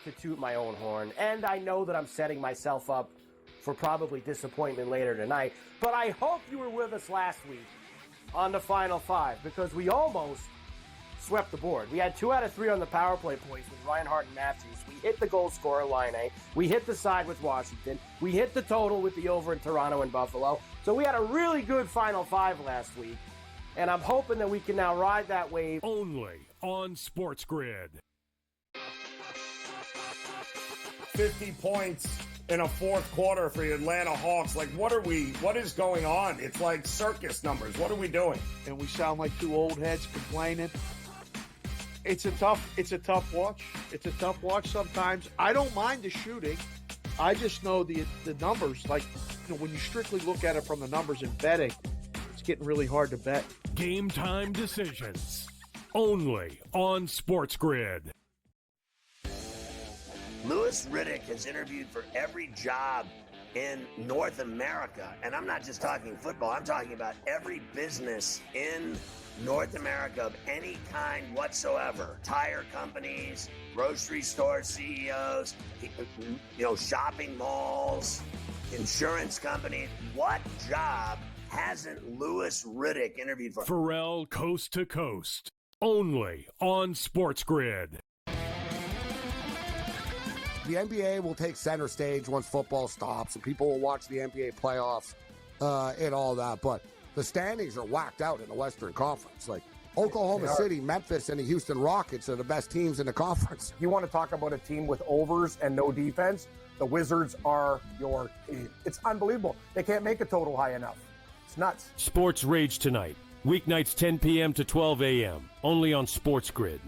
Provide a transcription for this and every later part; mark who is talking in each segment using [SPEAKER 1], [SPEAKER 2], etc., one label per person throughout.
[SPEAKER 1] to toot my own horn, and I know that I'm setting myself up for probably disappointment later tonight, but I hope you were with us last week on the Final Five, because we almost swept the board. We had 2 out of 3 on the power play points with Reinhart and Matthews. We hit the goal scorer line A. We hit the side with Washington. We hit the total with the over in Toronto and Buffalo. So we had a really good Final Five last week, and I'm hoping that we can now ride that wave.
[SPEAKER 2] Only on SportsGrid.
[SPEAKER 3] 50 points in a fourth quarter for the Atlanta Hawks. Like, what is going on? It's like circus numbers. What are we doing?
[SPEAKER 4] And we sound like two old heads complaining. It's a tough watch. It's a tough watch sometimes. I don't mind the shooting. I just know the numbers. Like, when you strictly look at it from the numbers in betting, it's getting really hard to bet.
[SPEAKER 2] Game time decisions. Only on SportsGrid.
[SPEAKER 5] Louis Riddick has interviewed for every job in North America. And I'm not just talking football. I'm talking about every business in North America of any kind whatsoever. Tire companies, grocery store CEOs, shopping malls, insurance companies. What job hasn't Louis Riddick interviewed for?
[SPEAKER 2] Pharrell Coast to Coast. Only on SportsGrid.
[SPEAKER 6] The NBA will take center stage once football stops, and people will watch the NBA playoffs and all that. But the standings are whacked out in the Western Conference. Like, Oklahoma City, Memphis, and the Houston Rockets are the best teams in the conference.
[SPEAKER 7] You want to talk about a team with overs and no defense? The Wizards are your team. It's unbelievable. They can't make a total high enough. It's nuts.
[SPEAKER 2] Sports Rage tonight. Weeknights 10 p.m. to 12 a.m. Only on SportsGrid.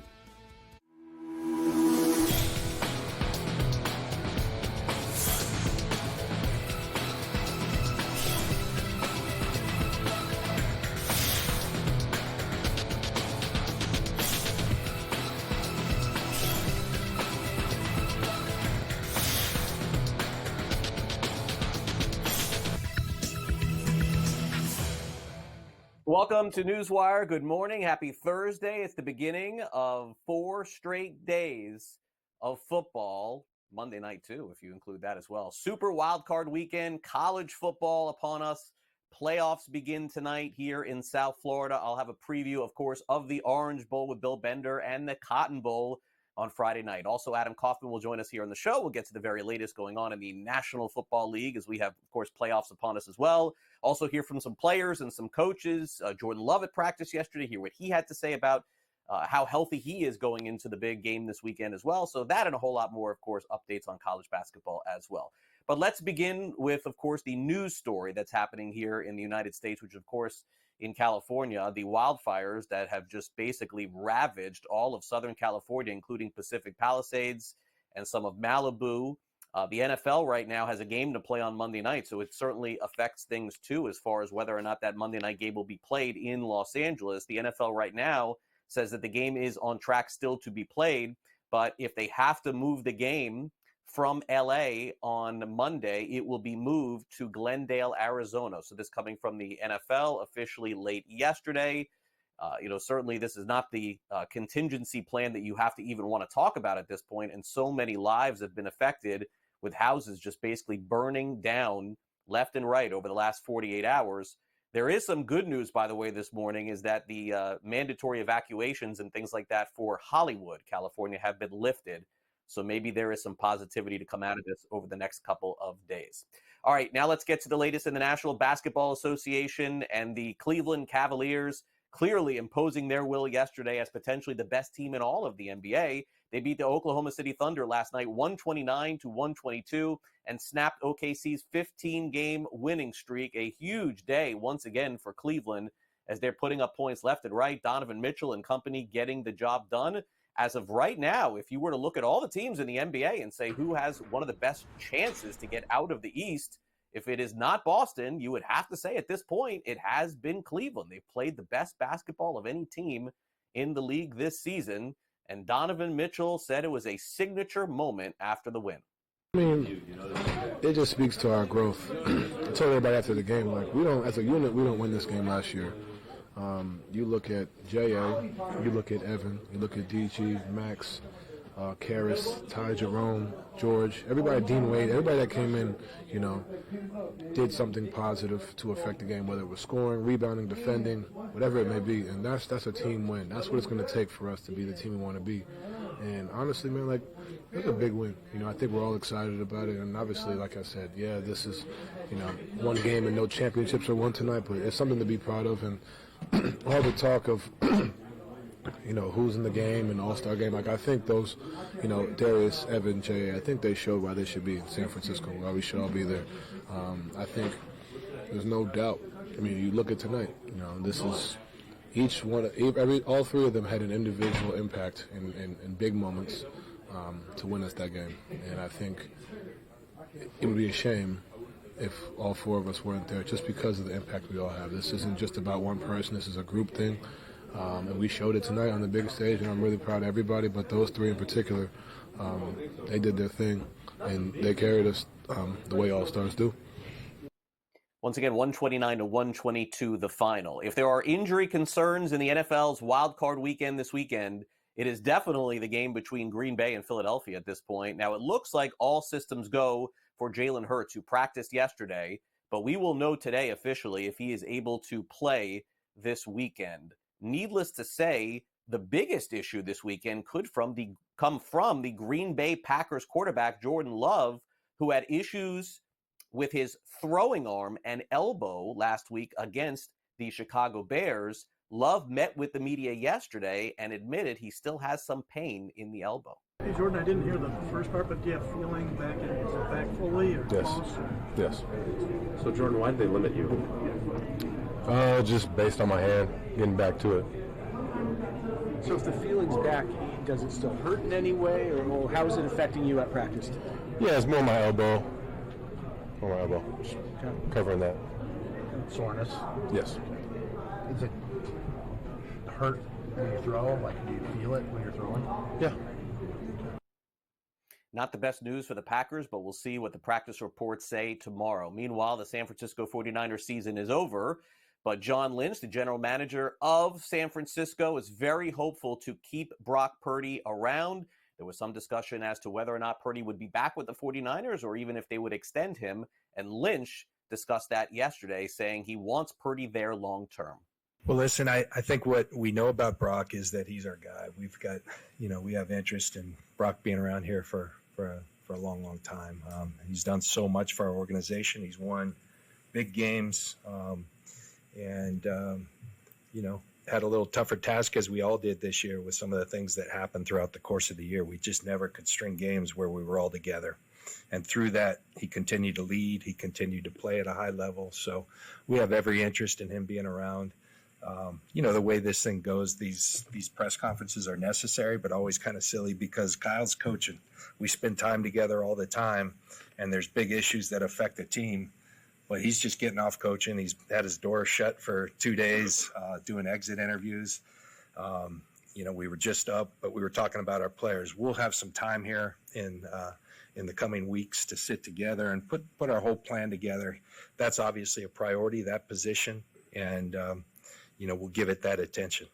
[SPEAKER 1] Welcome to NewsWire. Good morning. Happy Thursday. It's the beginning of 4 straight days of football. Monday night, too, if you include that as well. Super wildcard weekend, college football upon us. Playoffs begin tonight here in South Florida. I'll have a preview, of course, of the Orange Bowl with Bill Bender and the Cotton Bowl on Friday night. Also, Adam Kaufman will join us here on the show. We'll get to the very latest going on in the National Football League as we have, of course, playoffs upon us as well. Also hear from some players and some coaches. Jordan Love at practice yesterday, hear what he had to say about how healthy he is going into the big game this weekend as well. So that and a whole lot more, of course, updates on college basketball as well. But let's begin with, of course, the news story that's happening here in the United States, which, of course, in California, the wildfires that have just basically ravaged all of Southern California, including Pacific Palisades and some of Malibu. The NFL right now has a game to play on Monday night, so it certainly affects things, too, as far as whether or not that Monday night game will be played in Los Angeles. The NFL right now says that the game is on track still to be played, but if they have to move the game from LA on Monday, it will be moved to Glendale, Arizona. So this coming from the NFL officially late yesterday. Certainly this is not the contingency plan that you have to even want to talk about at this point. And so many lives have been affected with houses just basically burning down left and right over the last 48 hours. There is some good news, by the way, this morning, is that the mandatory evacuations and things like that for Hollywood, California, have been lifted. So maybe there is some positivity to come out of this over the next couple of days. All right, now let's get to the latest in the National Basketball Association and the Cleveland Cavaliers clearly imposing their will yesterday as potentially the best team in all of the NBA. They beat the Oklahoma City Thunder last night 129-122 and snapped OKC's 15-game winning streak. A huge day once again for Cleveland as they're putting up points left and right. Donovan Mitchell and company getting the job done. As of right now, if you were to look at all the teams in the NBA and say who has one of the best chances to get out of the East, if it is not Boston, you would have to say at this point it has been Cleveland. They've played the best basketball of any team in the league this season, and Donovan Mitchell said it was a signature moment after the win.
[SPEAKER 8] I mean, it just speaks to our growth. I told everybody after the game, like, we don't, as a unit, we don't win this game last year. You look at J.A., you look at Evan, you look at DG, Max, Karras, Ty Jerome, George, everybody, Dean Wade, everybody that came in, did something positive to affect the game, whether it was scoring, rebounding, defending, whatever it may be. And that's a team win. That's what it's going to take for us to be the team we want to be. And honestly, man, it's a big win. I think we're all excited about it. And obviously, like I said, this is, one game and no championships are won tonight, but it's something to be proud of. And all the talk of, who's in the game and All-Star game, I think those, Darius, Evan, Jay, I think they showed why they should be in San Francisco, why we should all be there. I think there's no doubt. You look at tonight, this is each one, all three of them had an individual impact in big moments to win us that game. And I think it would be a shame if all four of us weren't there just because of the impact we all have. This isn't just about one person. This is a group thing. And we showed it tonight on the big stage, and I'm really proud of everybody, but those three in particular, they did their thing, and they carried us the way All-Stars do.
[SPEAKER 1] Once again, 129 to 122, the final. If there are injury concerns in the NFL's wild card weekend this weekend, it is definitely the game between Green Bay and Philadelphia at this point. Now, it looks like all systems go for Jalen Hurts, who practiced yesterday, but we will know today officially if he is able to play this weekend. Needless to say, the biggest issue this weekend could come from the Green Bay Packers quarterback, Jordan Love, who had issues with his throwing arm and elbow last week against the Chicago Bears. Love met with the media yesterday and admitted he still has some pain in the elbow.
[SPEAKER 9] Hey, Jordan, I didn't hear the first part, but do you have feeling back in? Is it back fully or
[SPEAKER 8] Yes.
[SPEAKER 9] close?
[SPEAKER 8] Yes.
[SPEAKER 2] So, Jordan, why did they limit you?
[SPEAKER 8] Just based on my hand, getting back to it.
[SPEAKER 10] So if the feeling's back, does it still hurt in any way, or how is it affecting you at practice?
[SPEAKER 8] Yeah, it's more my elbow. Just covering that.
[SPEAKER 10] Soreness?
[SPEAKER 8] Yes.
[SPEAKER 10] Does it hurt when you throw? Do you feel it when you're throwing?
[SPEAKER 8] Yeah.
[SPEAKER 1] Not the best news for the Packers, but we'll see what the practice reports say tomorrow. Meanwhile, the San Francisco 49ers season is over, but John Lynch, the general manager of San Francisco, is very hopeful to keep Brock Purdy around. There was some discussion as to whether or not Purdy would be back with the 49ers or even if they would extend him, and Lynch discussed that yesterday, saying he wants Purdy there long term.
[SPEAKER 11] Well, listen, I think what we know about Brock is that he's our guy. We've got, we have interest in Brock being around here for a long, long time. He's done so much for our organization. He's won big games and had a little tougher task, as we all did this year, with some of the things that happened throughout the course of the year. We just never could string games where we were all together. And through that, he continued to lead. He continued to play at a high level. So we have every interest in him being around. The way this thing goes, these press conferences are necessary, but always kind of silly because Kyle's coaching. We spend time together all the time, and there's big issues that affect the team. But he's just getting off coaching. He's had his door shut for 2 days, doing exit interviews. We were just up, but we were talking about our players. We'll have some time here in the coming weeks to sit together and put our whole plan together. That's obviously a priority, that position, and we'll give it that attention.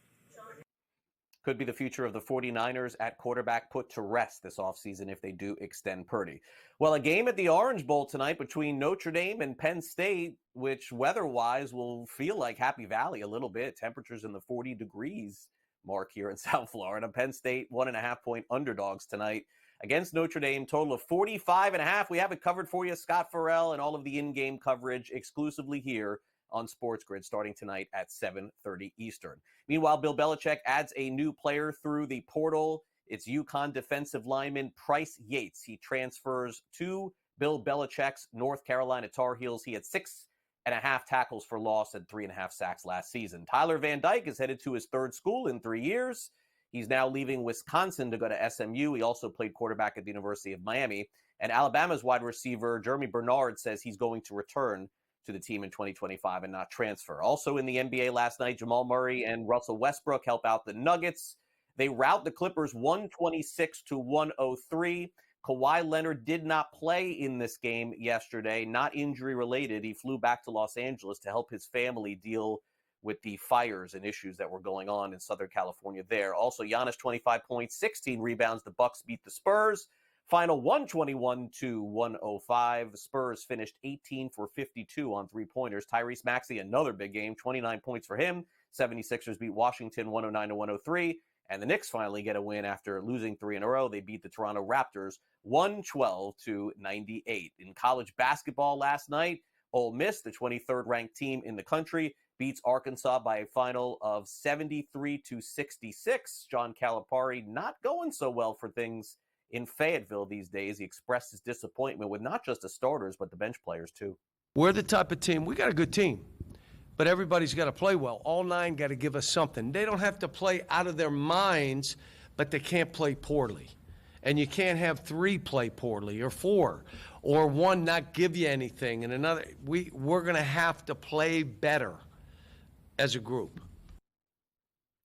[SPEAKER 1] Could be the future of the 49ers at quarterback put to rest this offseason if they do extend Purdy. Well, a game at the Orange Bowl tonight between Notre Dame and Penn State, which weather-wise will feel like Happy Valley a little bit. Temperatures in the 40 degrees mark here in South Florida. Penn State 1.5-point underdogs tonight against Notre Dame. Total of 45.5. We have it covered for you. Scott Farrell and all of the in-game coverage exclusively here on SportsGrid starting tonight at 7:30 Eastern. Meanwhile, Bill Belichick adds a new player through the portal. It's UConn defensive lineman Price Yates. He transfers to Bill Belichick's North Carolina Tar Heels. He had 6.5 tackles for loss and 3.5 sacks last season. Tyler Van Dyke is headed to his third school in 3 years. He's now leaving Wisconsin to go to SMU. He also played quarterback at the University of Miami. And Alabama's wide receiver, Jeremy Bernard, says he's going to return to the team in 2025 and not transfer. Also in the NBA last night, Jamal Murray and Russell Westbrook help out the Nuggets. They rout the Clippers 126-103. Kawhi Leonard did not play in this game yesterday, not injury related. He flew back to Los Angeles to help his family deal with the fires and issues that were going on in Southern California there. Also, Giannis, 25 points, 16 rebounds. The Bucks beat the Spurs. Final 121-105. The Spurs finished 18 for 52 on three-pointers. Tyrese Maxey, another big game, 29 points for him. 76ers beat Washington 109-103. And the Knicks finally get a win after losing 3 in a row. They beat the Toronto Raptors 112-98. In college basketball last night, Ole Miss, the 23rd ranked team in the country, beats Arkansas by a final of 73-66. John Calipari not going so well for things in Fayetteville these days. He expressed his disappointment with not just the starters, but the bench players too.
[SPEAKER 12] We're the type of team, we got a good team, but everybody's got to play well. All 9 got to give us something. They don't have to play out of their minds, but they can't play poorly. And you can't have 3 play poorly or 4 or 1 not give you anything and another. We're going to have to play better as a group.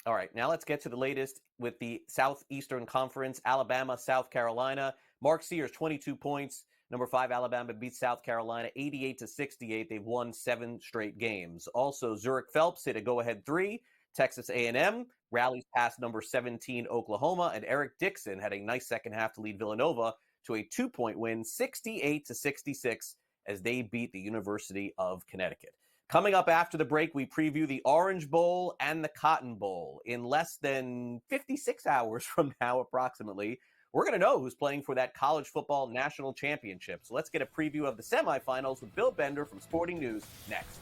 [SPEAKER 1] All right, now let's get to the latest with the Southeastern Conference. Alabama, South Carolina. Mark Sears, 22 points. Number 5, Alabama beats South Carolina 88-68. They've won 7 straight games. Also, Zurich Phelps hit a go-ahead 3. Texas A&M rallies past number 17, Oklahoma. And Eric Dixon had a nice second half to lead Villanova to a 2-point win, 68-66, as they beat the University of Connecticut. Coming up after the break, we preview the Orange Bowl and the Cotton Bowl. In less than 56 hours from now, approximately, we're going to know who's playing for that college football national championship. So let's get a preview of the semifinals with Bill Bender from Sporting News next.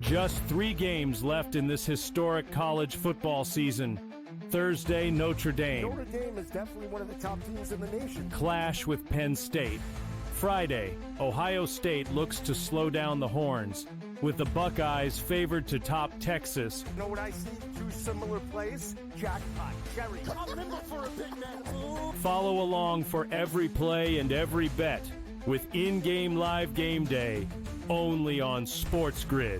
[SPEAKER 2] Just 3 games left in this historic college football season. Thursday, Notre Dame.
[SPEAKER 6] Notre Dame is definitely one of the top teams in the nation.
[SPEAKER 2] Clash with Penn State. Friday, Ohio State looks to slow down the Horns, with the Buckeyes favored to top Texas.
[SPEAKER 6] You know what I see? 2 similar plays? Jackpot, cherry. Remember for a big man.
[SPEAKER 2] Follow along for every play and every bet with in-game live game day, only on SportsGrid.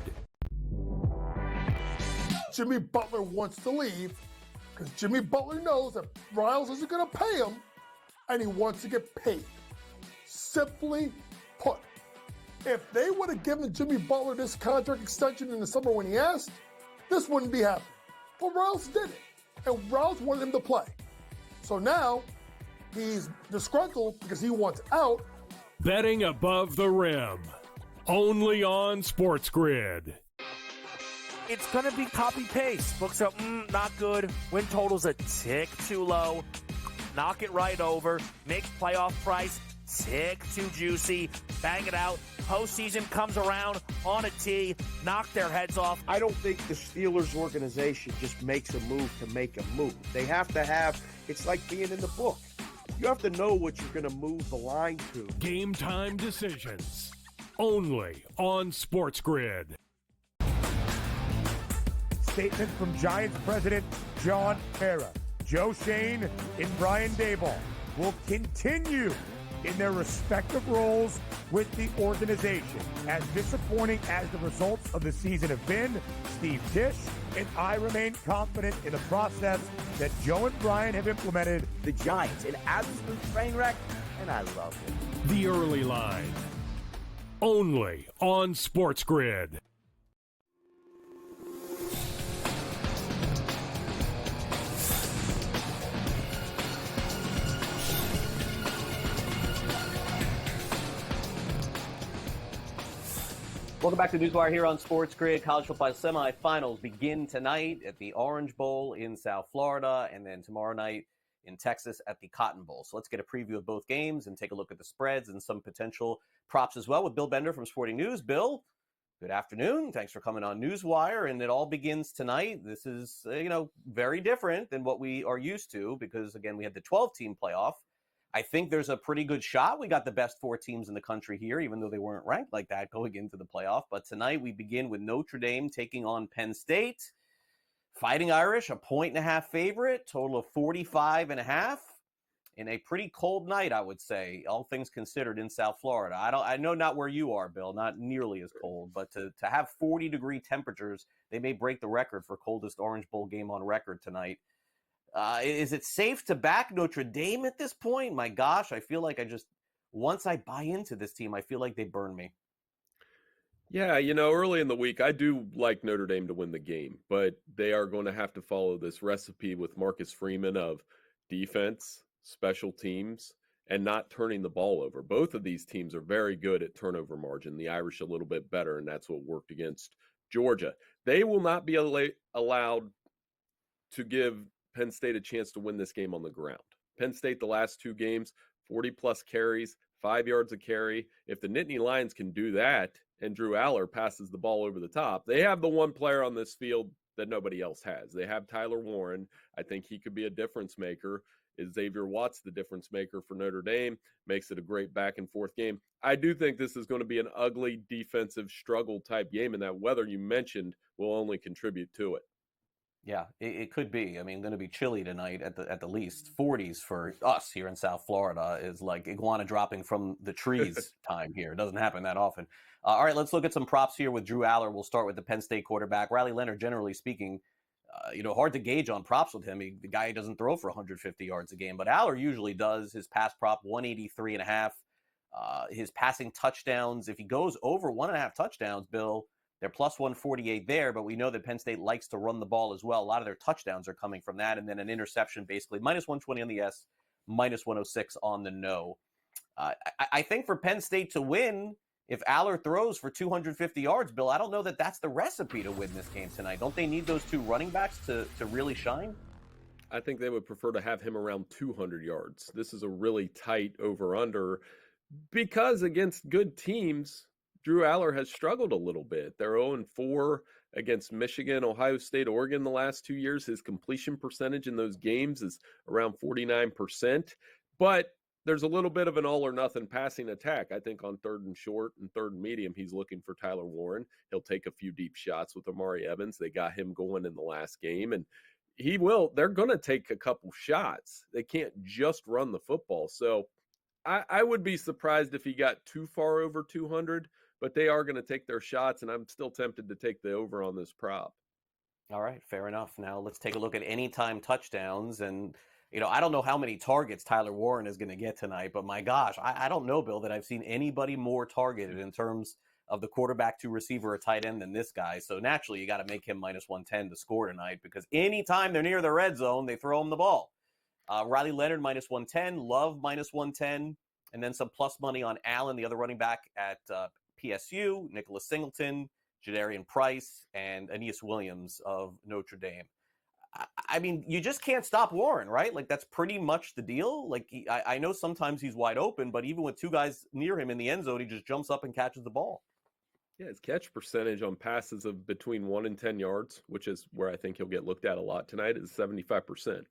[SPEAKER 13] Jimmy Butler wants to leave because Jimmy Butler knows that Riles isn't going to pay him, and he wants to get paid. Simply put, if they would have given Jimmy Butler this contract extension in the summer when he asked, this wouldn't be happening. But Riles did it, and Riles wanted him to play. So now he's disgruntled because he wants out.
[SPEAKER 2] Betting above the rim, only on SportsGrid.
[SPEAKER 14] It's going to be copy-paste. Books are, not good. Win total's a tick too low. Knock it right over. Make playoff price tick too juicy. Bang it out. Postseason comes around on a tee. Knock their heads off.
[SPEAKER 4] I don't think the Steelers organization just makes a move to make a move. They have to have, it's like being in the book. You have to know what you're going to move the line to.
[SPEAKER 2] Game time decisions, only on SportsGrid.
[SPEAKER 15] Statement from Giants president John Mara. Joe Shane and Brian Daboll will continue in their respective roles with the organization. As disappointing as the results of the season have been, Steve Tisch and I remain confident in the process that Joe and Brian have implemented.
[SPEAKER 14] The Giants, an absolute train wreck, and I love it.
[SPEAKER 2] The Early Line, only on SportsGrid.
[SPEAKER 1] Welcome back to NewsWire here on SportsGrid. College football semifinals begin tonight at the Orange Bowl in South Florida, and then tomorrow night in Texas at the Cotton Bowl. So let's get a preview of both games and take a look at the spreads and some potential props as well with Bill Bender from Sporting News. Bill, good afternoon. Thanks for coming on NewsWire, and it all begins tonight. This is, very different than what we are used to because, again, we had the 12-team playoff. I think there's a pretty good shot. We got the best 4 teams in the country here, even though they weren't ranked like that going into the playoff. But tonight we begin with Notre Dame taking on Penn State. Fighting Irish, a 1.5 favorite, total of 45.5. in a pretty cold night, I would say, all things considered, in South Florida. I know not where you are, Bill, not nearly as cold, but to have 40-degree temperatures, they may break the record for coldest Orange Bowl game on record tonight. Is it safe to back Notre Dame at this point? My gosh, I feel like once I buy into this team, I feel like they burn me.
[SPEAKER 16] Yeah, early in the week, I do like Notre Dame to win the game, but they are going to have to follow this recipe with Marcus Freeman of defense, special teams, and not turning the ball over. Both of these teams are very good at turnover margin. The Irish a little bit better, and that's what worked against Georgia. They will not be allowed to give Penn State a chance to win this game on the ground. Penn State, the last 2 games, 40-plus carries, 5 yards a carry. If the Nittany Lions can do that, and Drew Aller passes the ball over the top, they have the one player on this field that nobody else has. They have Tyler Warren. I think he could be a difference maker. Is Xavier Watts the difference maker for Notre Dame? Makes it a great back and forth game. I do think this is going to be an ugly defensive struggle type game, and that weather you mentioned will only contribute to it.
[SPEAKER 1] Yeah, it could be. I mean, going to be chilly tonight at the least. 40s for us here in South Florida is like iguana dropping from the trees time here. It doesn't happen that often. All right, let's look at some props here with Drew Aller. We'll start with the Penn State quarterback. Riley Leonard, generally speaking, hard to gauge on props with him. The guy doesn't throw for 150 yards a game, but Aller usually does. His pass prop, 183.5. His passing touchdowns, if he goes over 1.5 touchdowns, Bill, they're plus 148 there, but we know that Penn State likes to run the ball as well. A lot of their touchdowns are coming from that, and then an interception basically minus 120 on the S, minus 106 on the no. I think for Penn State to win, if Aller throws for 250 yards, Bill, I don't know that that's the recipe to win this game tonight. Don't they need those 2 running backs to really shine?
[SPEAKER 16] I think they would prefer to have him around 200 yards. This is a really tight over-under because against good teams, Drew Aller has struggled a little bit. They're 0-4 against Michigan, Ohio State, Oregon the last 2 years. His completion percentage in those games is around 49%. But there's a little bit of an all-or-nothing passing attack. I think on 3rd and short and 3rd and medium, he's looking for Tyler Warren. He'll take a few deep shots with Amari Evans. They got him going in the last game, and he will. They're going to take a couple shots. They can't just run the football. So I would be surprised if he got too far over 200, but they are going to take their shots, and I'm still tempted to take the over on this prop.
[SPEAKER 1] All right, fair enough. Now let's take a look at anytime touchdowns. And, I don't know how many targets Tyler Warren is going to get tonight, but my gosh, I don't know, Bill, that I've seen anybody more targeted in terms of the quarterback to receiver or tight end than this guy. So naturally, you got to make him minus 110 to score tonight because anytime they're near the red zone, they throw him the ball. Riley Leonard minus 110, Love minus 110, and then some plus money on Allen, the other running back at PSU, Nicholas Singleton, Jadarian Price, and Aeneas Williams of Notre Dame. I mean, you just can't stop Warren, right? Like, that's pretty much the deal. Like, I know sometimes he's wide open, but even with 2 guys near him in the end zone, he just jumps up and catches the ball.
[SPEAKER 16] Yeah, his catch percentage on passes of between 1 and 10 yards, which is where I think he'll get looked at a lot tonight, is 75%.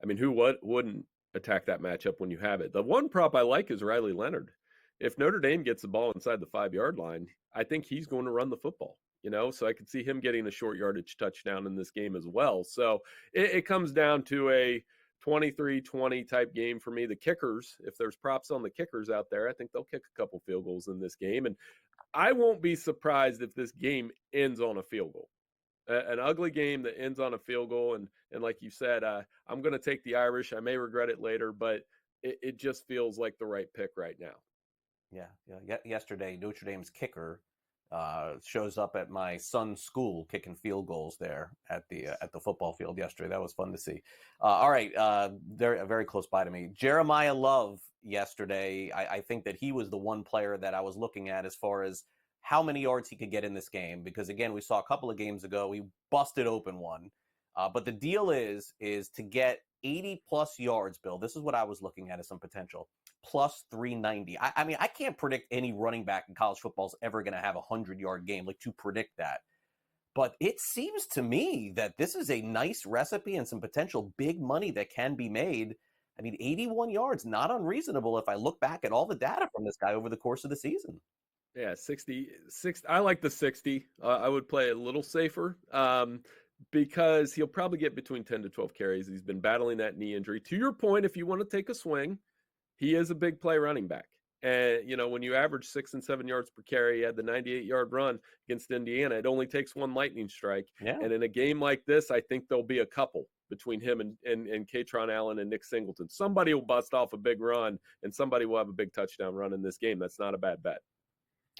[SPEAKER 16] I mean, who wouldn't attack that matchup when you have it? The one prop I like is Riley Leonard. If Notre Dame gets the ball inside the 5-yard line, I think he's going to run the football, so I could see him getting a short yardage touchdown in this game as well. So it comes down to a 23-20 type game for me. The kickers, if there's props on the kickers out there, I think they'll kick a couple field goals in this game. And I won't be surprised if this game ends on a field goal. An ugly game that ends on a field goal. And like you said, I'm going to take the Irish. I may regret it later, but it just feels like the right pick right now.
[SPEAKER 1] Yeah. Yesterday, Notre Dame's kicker shows up at my son's school kicking field goals there at the football field yesterday. That was fun to see. All right, they're very close by to me. Jeremiah Love yesterday, I think that he was the one player that I was looking at as far as how many yards he could get in this game, because again, we saw a couple of games ago, he busted open one. But the deal is to get 80 plus yards, Bill. This is what I was looking at as some potential. Plus 390. I mean, I can't predict any running back in college football is ever going to have a 100-yard game, like to predict that. But it seems to me that this is a nice recipe and some potential big money that can be made. I mean, 81 yards, not unreasonable if I look back at all the data from this guy over the course of the season.
[SPEAKER 16] Yeah, 60. I like the 60. I would play a little safer. because he'll probably get between 10 to 12 carries. He's been battling that knee injury. To your point, if you want to take a swing, he is a big play running back. And, when you average 6 and 7 yards per carry, he had the 98-yard run against Indiana. It only takes one lightning strike.
[SPEAKER 1] Yeah.
[SPEAKER 16] And in a game like this, I think there'll be a couple between him and Katron Allen and Nick Singleton. Somebody will bust off a big run, and somebody will have a big touchdown run in this game. That's not a bad bet.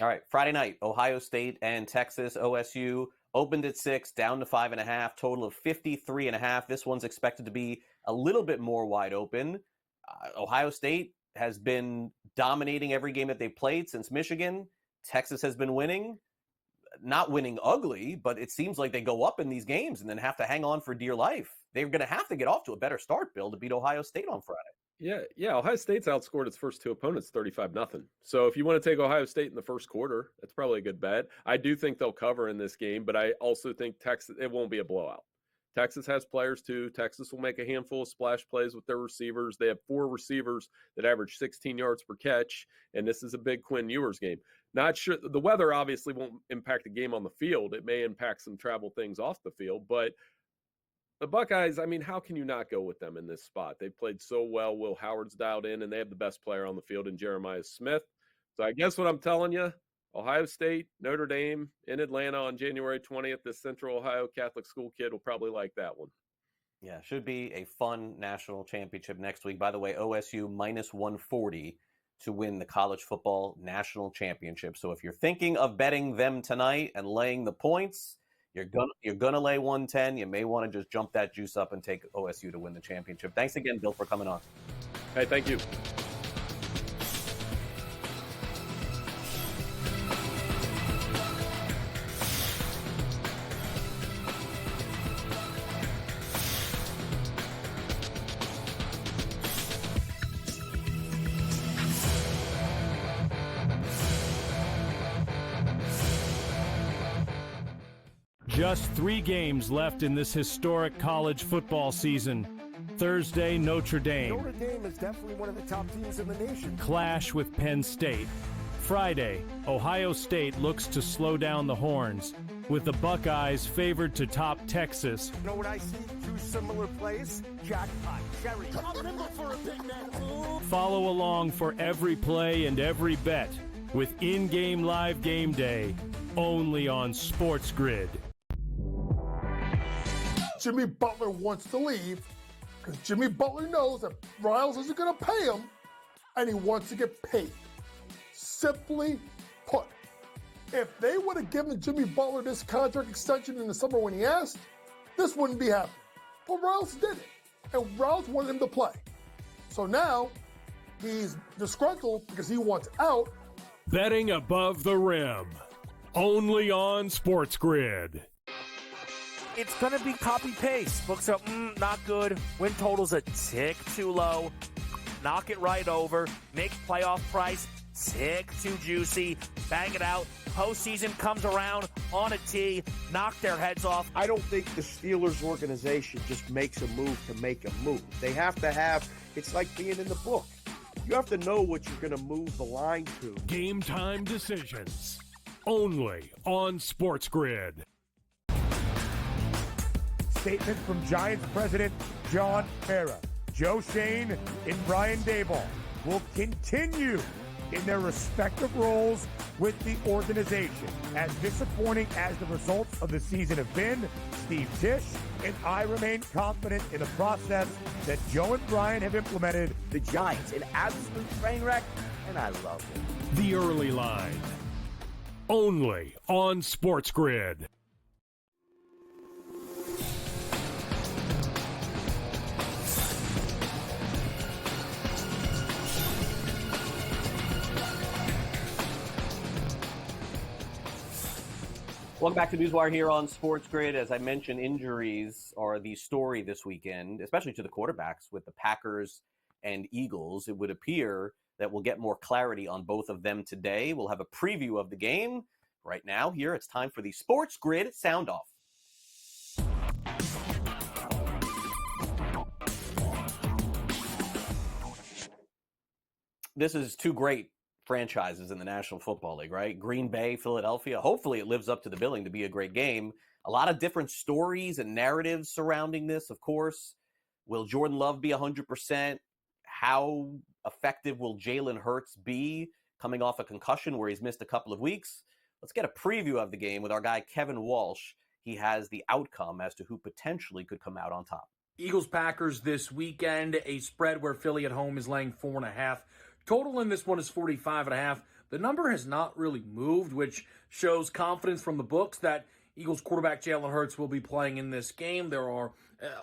[SPEAKER 1] All right, Friday night, Ohio State and Texas. OSU opened at 6, down to 5.5, total of 53.5. This one's expected to be a little bit more wide open. Ohio State has been dominating every game that they've played since Michigan. Texas has been winning. Not winning ugly, but it seems like they go up in these games and then have to hang on for dear life. They're going to have to get off to a better start, Bill, to beat Ohio State on Friday.
[SPEAKER 16] Yeah. Ohio State's outscored its first two opponents 35-0. So if you want to take Ohio State in the first quarter, that's probably a good bet. I do think they'll cover in this game, but I also think Texas, it won't be a blowout. Texas has players too. Texas will make a handful of splash plays with their receivers. They have 4 receivers that average 16 yards per catch, and this is a big Quinn Ewers game. Not sure. The weather obviously won't impact the game on the field. It may impact some travel things off the field, but the Buckeyes, how can you not go with them in this spot? They've played so well. Will Howard's dialed in, and they have the best player on the field in Jeremiah Smith. So I guess what I'm telling you, Ohio State, Notre Dame in Atlanta on January 20th. This Central Ohio Catholic school kid will probably like that one.
[SPEAKER 1] Yeah, should be a fun national championship next week. By the way, OSU minus 140 to win the college football national championship. So if you're thinking of betting them tonight and laying the points, you're gonna lay 110. You may want to just jump that juice up and take OSU to win the championship. Thanks again, Bill, for coming on.
[SPEAKER 16] Hey, thank you.
[SPEAKER 2] Just 3 games left in this historic college football season. Thursday, Notre Dame.
[SPEAKER 6] Notre Dame is definitely one of the top teams in the nation.
[SPEAKER 2] Clash with Penn State. Friday, Ohio State looks to slow down the Horns, with the Buckeyes favored to top Texas.
[SPEAKER 6] You know what I see? 2 similar plays. Jackpot, cherry. I'm nimble for a big man.
[SPEAKER 2] Follow along for every play and every bet with in-game live game day, only on SportsGrid.
[SPEAKER 13] Jimmy Butler wants to leave because Jimmy Butler knows that Riles isn't going to pay him, and he wants to get paid. Simply put, if they would have given Jimmy Butler this contract extension in the summer when he asked, this wouldn't be happening. But Riles did it, and Riles wanted him to play. So now he's disgruntled because he wants out.
[SPEAKER 2] Betting above the rim, only on SportsGrid.
[SPEAKER 14] It's going to be copy-paste. Books are, not good. Win total's a tick too low. Knock it right over. Make playoff price tick too juicy. Bang it out. Postseason comes around on a tee. Knock their heads off.
[SPEAKER 4] I don't think the Steelers organization just makes a move to make a move. They have to have, it's like being in the book. You have to know what you're going to move the line to.
[SPEAKER 2] Game time decisions, only on SportsGrid.
[SPEAKER 15] Statement from Giants president John Mara. Joe Shane and Brian Daboll will continue in their respective roles with the organization. As disappointing as the results of the season have been, Steve Tisch and I remain confident in the process that Joe and Brian have implemented.
[SPEAKER 14] The Giants, an absolute train wreck, and I love it.
[SPEAKER 2] The Early Line, only on SportsGrid.
[SPEAKER 1] Welcome back to NewsWire here on SportsGrid. As I mentioned, injuries are the story this weekend, especially to the quarterbacks with the Packers and Eagles. It would appear that we'll get more clarity on both of them today. We'll have a preview of the game. Right now, here, it's time for the SportsGrid Sound Off. This is 2 great franchises in the National Football League, right? Green Bay, Philadelphia. Hopefully it lives up to the billing to be a great game. A lot of different stories and narratives surrounding this, of course. Will Jordan Love be 100%? How effective will Jalen Hurts be coming off a concussion where he's missed a couple of weeks? Let's get a preview of the game with our guy Kevin Walsh. He has the outcome as to who potentially could come out on top.
[SPEAKER 17] Eagles-Packers this weekend, a spread where Philly at home is laying 4.5. Total in this one is 45.5. The number has not really moved, which shows confidence from the books that Eagles quarterback Jalen Hurts will be playing in this game. There are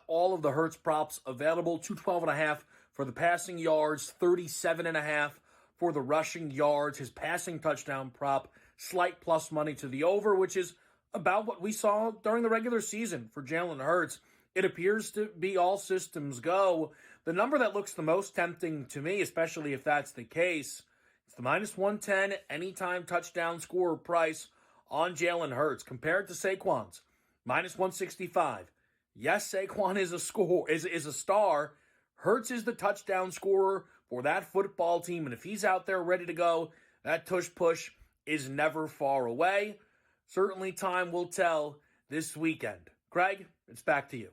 [SPEAKER 17] all of the Hurts props available, 212.5 for the passing yards, 37.5 for the rushing yards. His passing touchdown prop, slight plus money to the over, which is about what we saw during the regular season for Jalen Hurts. It appears to be all systems go. The number that looks the most tempting to me, especially if that's the case, is the -110 anytime touchdown scorer price on Jalen Hurts compared to Saquon's -165. Yes, Saquon is a star. Hurts is the touchdown scorer for that football team, and if he's out there ready to go, that tush push is never far away. Certainly time will tell this weekend. Craig, it's back to you.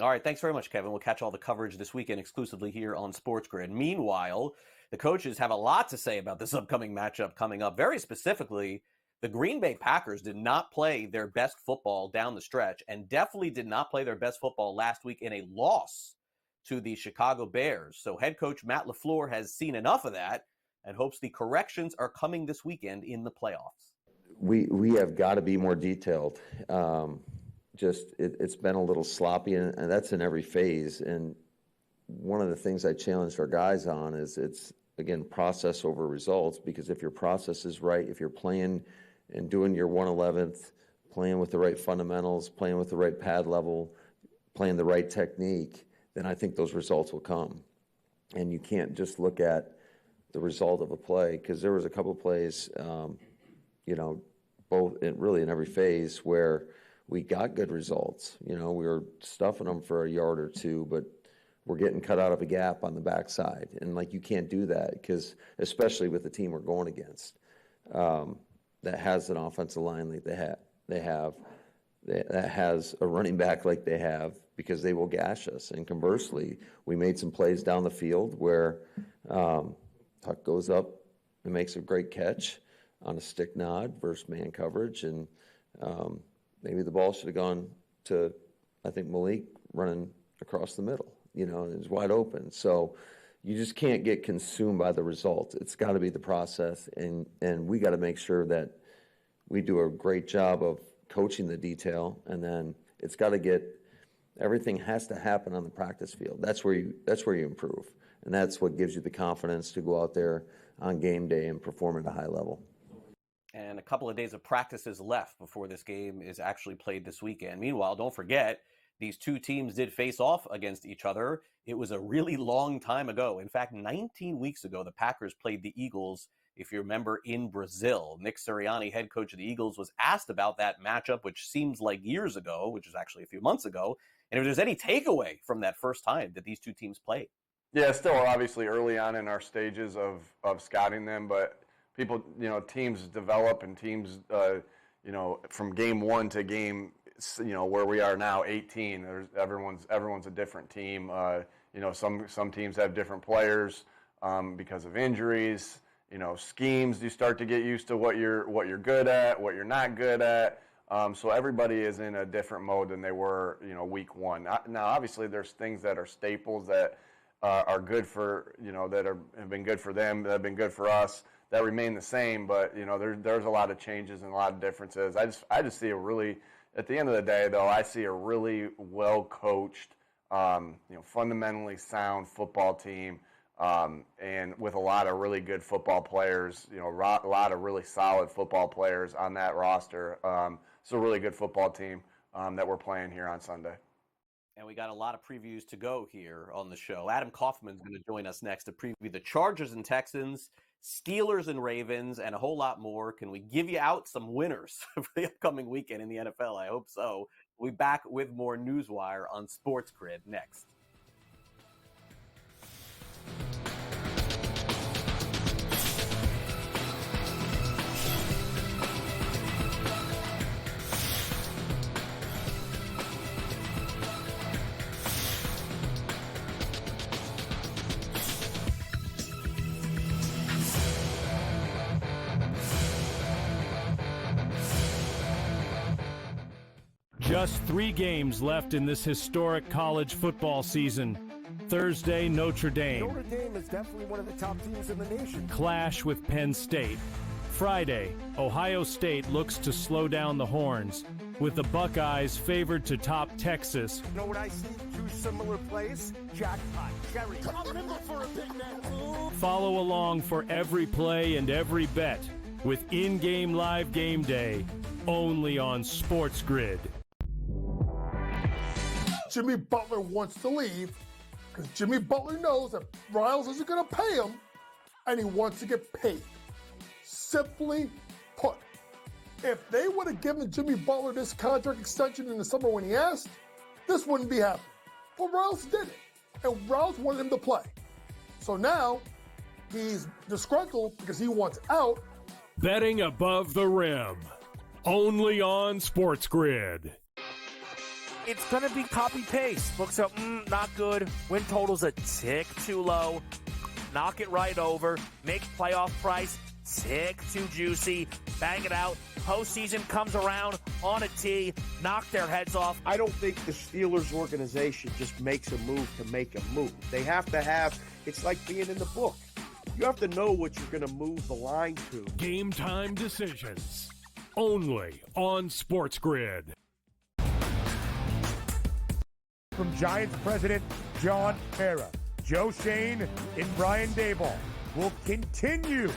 [SPEAKER 1] All right, thanks very much, Kevin. We'll catch all the coverage this weekend exclusively here on SportsGrid. Meanwhile, the coaches have a lot to say about this upcoming matchup coming up. Very specifically, the Green Bay Packers did not play their best football down the stretch and definitely did not play their best football last week in a loss to the Chicago Bears. So head coach Matt LaFleur has seen enough of that and hopes the corrections are coming this weekend in the playoffs.
[SPEAKER 18] We have got to be more detailed. It's been a little sloppy, and that's in every phase. And one of the things I challenged our guys on is it's, again, process over results, because if your process is right, if you're playing and doing your 111th, playing with the right fundamentals, playing with the right pad level, playing the right technique, then I think those results will come. And you can't just look at the result of a play, because there was a couple of plays, really in every phase where we got good results. We were stuffing them for a yard or two, but we're getting cut out of a gap on the backside. And, you can't do that, because especially with the team we're going against that has an offensive line like they have, that has a running back like they have, because they will gash us. And conversely, we made some plays down the field where Tuck goes up and makes a great catch on a stick nod versus man coverage, and maybe the ball should have gone to, I think, Malik running across the middle, and it was wide open. So you just can't get consumed by the result. It's got to be the process, and we got to make sure that we do a great job of coaching the detail, and then it's got to everything has to happen on the practice field. That's where you improve, and that's what gives you the confidence to go out there on game day and perform at a high level.
[SPEAKER 1] And a couple of days of practices left before this game is actually played this weekend. Meanwhile, don't forget, these two teams did face off against each other. It was a really long time ago. In fact, 19 weeks ago, the Packers played the Eagles, if you remember, in Brazil. Nick Sirianni, head coach of the Eagles, was asked about that matchup, which seems like years ago, which is actually a few months ago, and if there's any takeaway from that first time that these two teams played.
[SPEAKER 19] Yeah, still obviously early on in our stages of scouting them, but people, teams develop, and teams, from game one to game, where we are now, 18. Everyone's a different team. Some teams have different players because of injuries. Schemes. You start to get used to what you're good at, what you're not good at. So everybody is in a different mode than they were, week one. Now, obviously, there's things that are staples that are good for, that have been good for them, that have been good for us, that remain the same. But there's a lot of changes and a lot of differences. I just see a really, at the end of the day, though, I see a really well coached, fundamentally sound football team, and with a lot of really good football players. A lot of really solid football players on that roster. It's a really good football team that we're playing here on Sunday.
[SPEAKER 1] And we got a lot of previews to go here on the show. Adam Kaufman's going to join us next to preview the Chargers and Texans, Steelers and Ravens, and a whole lot more. Can we give you out some winners for the upcoming weekend in the NFL? I hope so. We'll be back with more NewsWire on SportsGrid next.
[SPEAKER 2] Just 3 games left in this historic college football season. Thursday, Notre Dame.
[SPEAKER 15] Notre Dame is definitely one of the top teams in the nation.
[SPEAKER 2] Clash with Penn State. Friday, Ohio State looks to slow down the Horns, with the Buckeyes favored to top Texas.
[SPEAKER 15] You know what I see? 2 similar plays. Jackpot. Jerry, I'm nimble for a big man.
[SPEAKER 2] Follow along for every play and every bet with in-game live game day, only on SportsGrid.
[SPEAKER 13] Jimmy Butler wants to leave because Jimmy Butler knows that Riles isn't going to pay him, and he wants to get paid. Simply put, if they would have given Jimmy Butler this contract extension in the summer when he asked, this wouldn't be happening. But Riles did it, and Riles wanted him to play. So now he's disgruntled because he wants out.
[SPEAKER 2] Betting above the rim, only on SportsGrid.
[SPEAKER 14] It's going to be copy-paste. Books are, not good. Win total's a tick too low. Knock it right over. Make playoff price tick too juicy. Bang it out. Postseason comes around on a tee. Knock their heads off.
[SPEAKER 4] I don't think the Steelers organization just makes a move to make a move. They have to have, it's like being in the book. You have to know what you're going to move the line to.
[SPEAKER 2] Game time decisions, only on SportsGrid.
[SPEAKER 15] From Giants president John Mara, Joe Shane and Brian Daboll will continue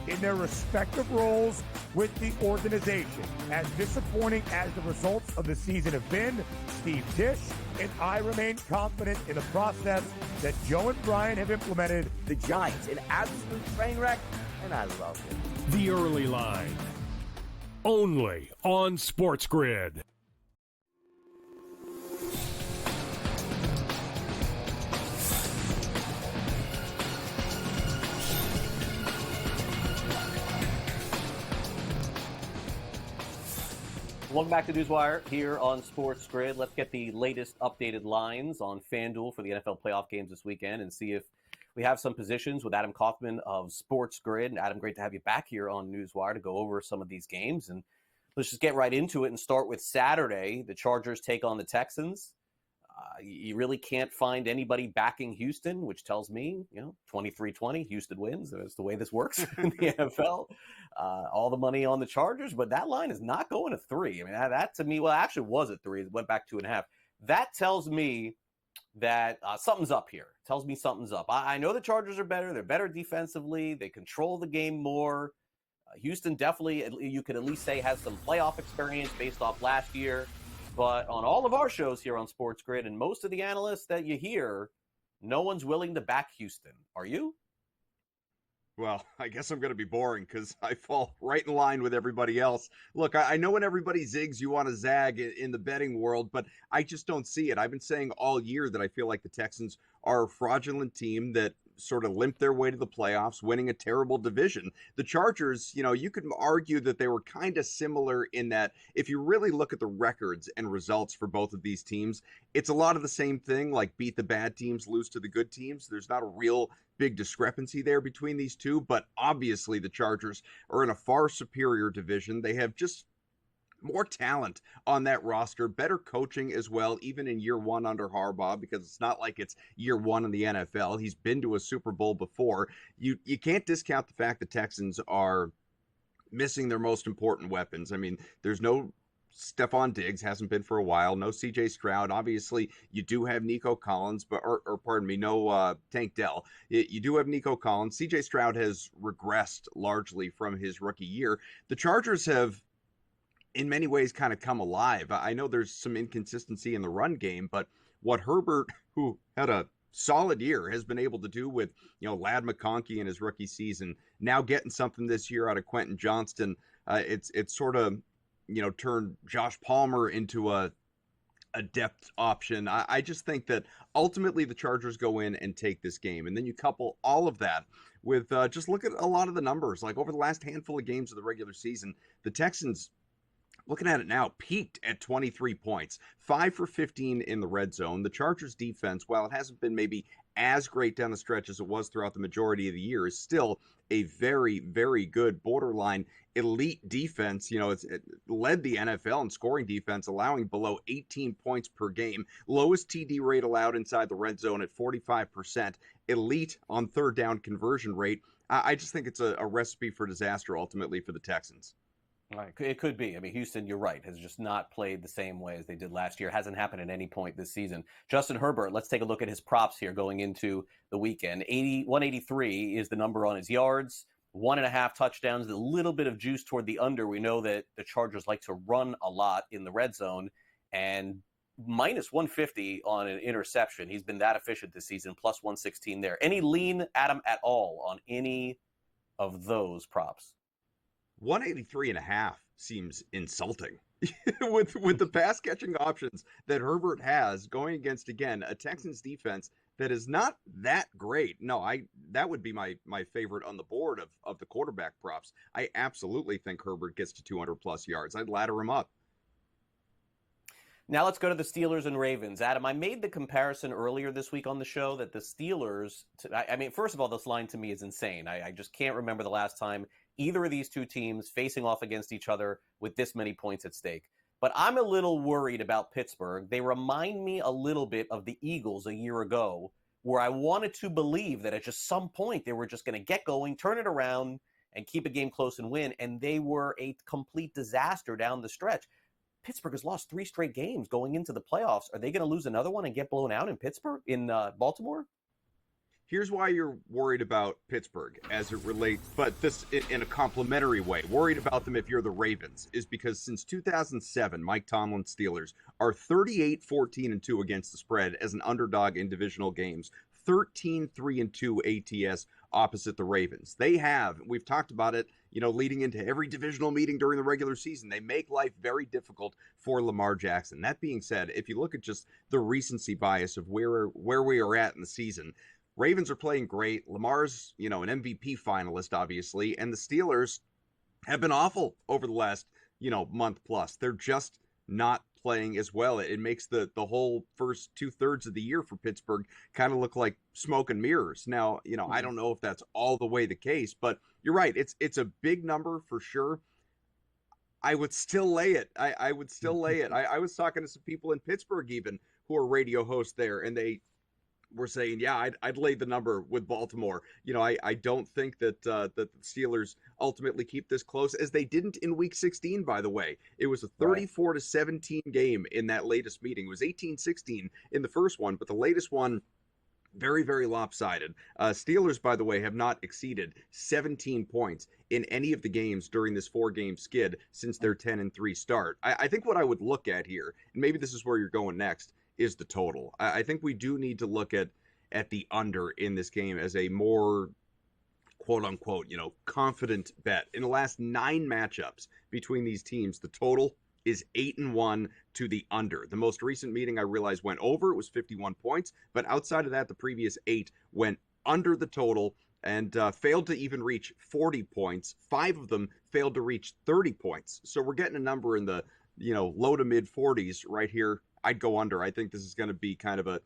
[SPEAKER 15] in their respective roles with the organization. As disappointing as the results of the season have been, Steve Tisch and I remain confident in the process that Joe and Brian have implemented.
[SPEAKER 14] The Giants, an absolute train wreck, and I love it.
[SPEAKER 2] The early line, only on SportsGrid.
[SPEAKER 1] Welcome back to NewsWire here on SportsGrid. Let's get the latest updated lines on FanDuel for the NFL playoff games this weekend and see if we have some positions with Adam Kaufman of SportsGrid. And Adam, great to have you back here on NewsWire to go over some of these games. And let's just get right into it and start with Saturday. The Chargers take on the Texans. You really can't find anybody backing Houston, which tells me, 23-20, Houston wins. That's the way this works in the NFL. All the money on the Chargers, but that line is not going to 3. I mean, that to me, well, actually was at 3. It went back 2.5. That tells me that something's up here. Tells me something's up. I know the Chargers are better. They're better defensively. They control the game more. Houston definitely, you could at least say, has some playoff experience based off last year. But on all of our shows here on SportsGrid and most of the analysts that you hear, no one's willing to back Houston. Are you?
[SPEAKER 20] Well, I guess I'm going to be boring because I fall right in line with everybody else. Look, I know when everybody zigs, you want to zag in the betting world, but I just don't see it. I've been saying all year that I feel like the Texans are a fraudulent team that sort of limped their way to the playoffs, winning a terrible division. The Chargers, you could argue that they were kind of similar in that if you really look at the records and results for both of these teams, it's a lot of the same thing, like beat the bad teams, lose to the good teams. There's not a real big discrepancy there between these two, but obviously the Chargers are in a far superior division. They have just more talent on that roster, better coaching as well, even in year one under Harbaugh, because it's not like it's year one in the NFL. He's been to a Super Bowl before. You can't discount the fact the Texans are missing their most important weapons. I mean, there's no Stephon Diggs, hasn't been for a while. No C.J. Stroud. Obviously, you do have Nico Collins, no Tank Dell. You do have Nico Collins. C.J. Stroud has regressed largely from his rookie year. The Chargers have in many ways kind of come alive. I know there's some inconsistency in the run game, but what Herbert, who had a solid year, has been able to do with, Ladd McConkey in his rookie season, now getting something this year out of Quentin Johnston, it's sort of, turned Josh Palmer into a depth option. I just think that ultimately the Chargers go in and take this game. And then you couple all of that with just look at a lot of the numbers. Like over the last handful of games of the regular season, the Texans looking at it now, peaked at 23 points, 5 for 15 in the red zone. The Chargers defense, while it hasn't been maybe as great down the stretch as it was throughout the majority of the year, is still a very, very good borderline elite defense. It led the NFL in scoring defense, allowing below 18 points per game. Lowest TD rate allowed inside the red zone at 45%. Elite on third down conversion rate. I just think it's a recipe for disaster ultimately for the Texans.
[SPEAKER 1] Right. It could be. I mean, Houston, you're right, has just not played the same way as they did last year. Hasn't happened at any point this season. Justin Herbert, let's take a look at his props here going into the weekend. 183 is the number on his yards, 1.5 touchdowns, a little bit of juice toward the under. We know that the Chargers like to run a lot in the red zone, and minus 150 on an interception. He's been that efficient this season, plus 116 there. Any lean, Adam, at all on any of those props?
[SPEAKER 20] 183.5 seems insulting with the pass catching options that Herbert has going against, again, a Texans defense that is not that great. No, that would be my favorite on the board of the quarterback props. I absolutely think Herbert gets to 200 plus yards. I'd ladder him up.
[SPEAKER 1] Now let's go to the Steelers and Ravens. Adam, I made the comparison earlier this week on the show that the Steelers, I mean, first of all, this line to me is insane. I just can't remember the last time either of these two teams facing off against each other with this many points at stake. But I'm a little worried about Pittsburgh. They remind me a little bit of the Eagles a year ago, where I wanted to believe that at just some point they were just going to get going, turn it around, and keep a game close and win. And they were a complete disaster down the stretch. Pittsburgh has lost 3 straight games going into the playoffs. Are they going to lose another one and get blown out in Baltimore?
[SPEAKER 20] Here's why you're worried about Pittsburgh as it relates, but this in a complimentary way. Worried about them if you're the Ravens is because since 2007, Mike Tomlin's Steelers are 38-14-2 against the spread as an underdog in divisional games. 13-3-2 ATS opposite the Ravens. We've talked about it, leading into every divisional meeting during the regular season. They make life very difficult for Lamar Jackson. That being said, if you look at just the recency bias of where we are at in the season, Ravens are playing great. Lamar's, an MVP finalist, obviously, and the Steelers have been awful over the last, month plus. They're just not playing as well. It makes the whole first 2/3 of the year for Pittsburgh kind of look like smoke and mirrors. Now, I don't know if that's all the way the case, but you're right. It's a big number for sure. I would still lay it. I would still lay it. I was talking to some people in Pittsburgh even who are radio hosts there, and they were saying, yeah, I'd lay the number with Baltimore. I don't think that the Steelers ultimately keep this close, as they didn't in Week 16, by the way. It was a 34-17 game in that latest meeting. It was 18-16 in the first one, but the latest one, very, very lopsided. Steelers, by the way, have not exceeded 17 points in any of the games during this 4-game skid since their 10-3 start. I think what I would look at here, and maybe this is where you're going next, is the total. I think we do need to look at the under in this game as a more quote unquote, confident bet. In the last 9 matchups between these teams, the total is 8-1 to the under. The most recent meeting I realized went over. It was 51 points, but outside of that, the previous 8 went under the total and failed to even reach 40 points. 5 of them failed to reach 30 points. So we're getting a number in the, low to mid 40s right here. I'd go under. I think this is going to be kind of a,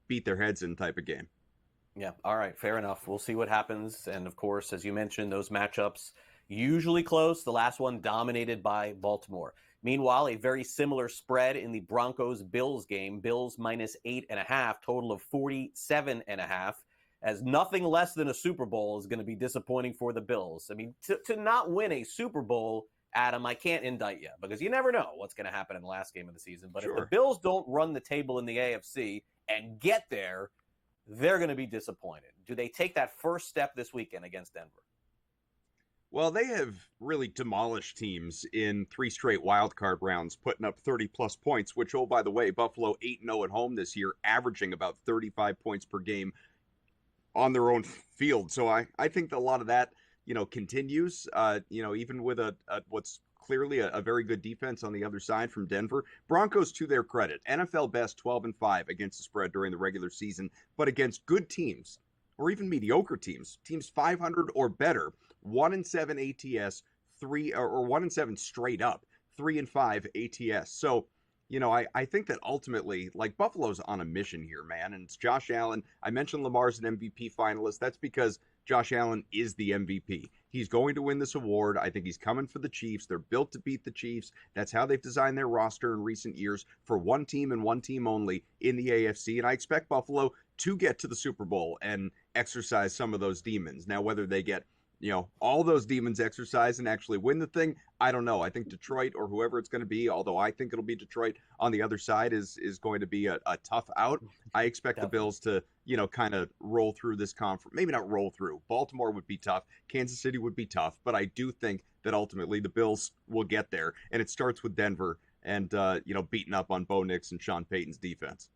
[SPEAKER 20] beat their heads in type of game.
[SPEAKER 1] Yeah. All right. Fair enough. We'll see what happens. And of course, as you mentioned, those matchups usually close. The last one dominated by Baltimore. Meanwhile, a very similar spread in the Broncos-Bills game. Bills minus 8.5, total of 47.5. As nothing less than a Super Bowl is going to be disappointing for the Bills. I mean, to not win a Super Bowl, Adam, I can't indict you because you never know what's going to happen in the last game of the season. But if the Bills don't run the table in the AFC and get there, they're going to be disappointed. Do they take that first step this weekend against Denver?
[SPEAKER 20] Well, they have really demolished teams in 3 straight wildcard rounds, putting up 30-plus points, which, oh, by the way, Buffalo 8-0 at home this year, averaging about 35 points per game on their own field. So I think that a lot of that, continues, even with what's clearly a very good defense on the other side from Denver. Broncos, to their credit, NFL best 12-5 against the spread during the regular season, but against good teams or even mediocre teams 500 or better, 1-7 ATS, 1-7 straight up, 3-5 ATS. So, I think that ultimately, like, Buffalo's on a mission here, man. And it's Josh Allen. I mentioned Lamar's an MVP finalist. That's because Josh Allen is the MVP. He's going to win this award. I think he's coming for the Chiefs. They're built to beat the Chiefs. That's how they've designed their roster in recent years, for one team and one team only in the AFC. And I expect Buffalo to get to the Super Bowl and exercise some of those demons. Now, whether they get all those demons exercise and actually win the thing, I don't know. I think Detroit, or whoever it's going to be, although I think it'll be Detroit on the other side, is going to be a tough out. I expect the Bills to, kind of roll through this conference. Maybe not roll through. Baltimore would be tough. Kansas City would be tough. But I do think that ultimately the Bills will get there. And it starts with Denver and, beating up on Bo Nix and Sean Payton's defense.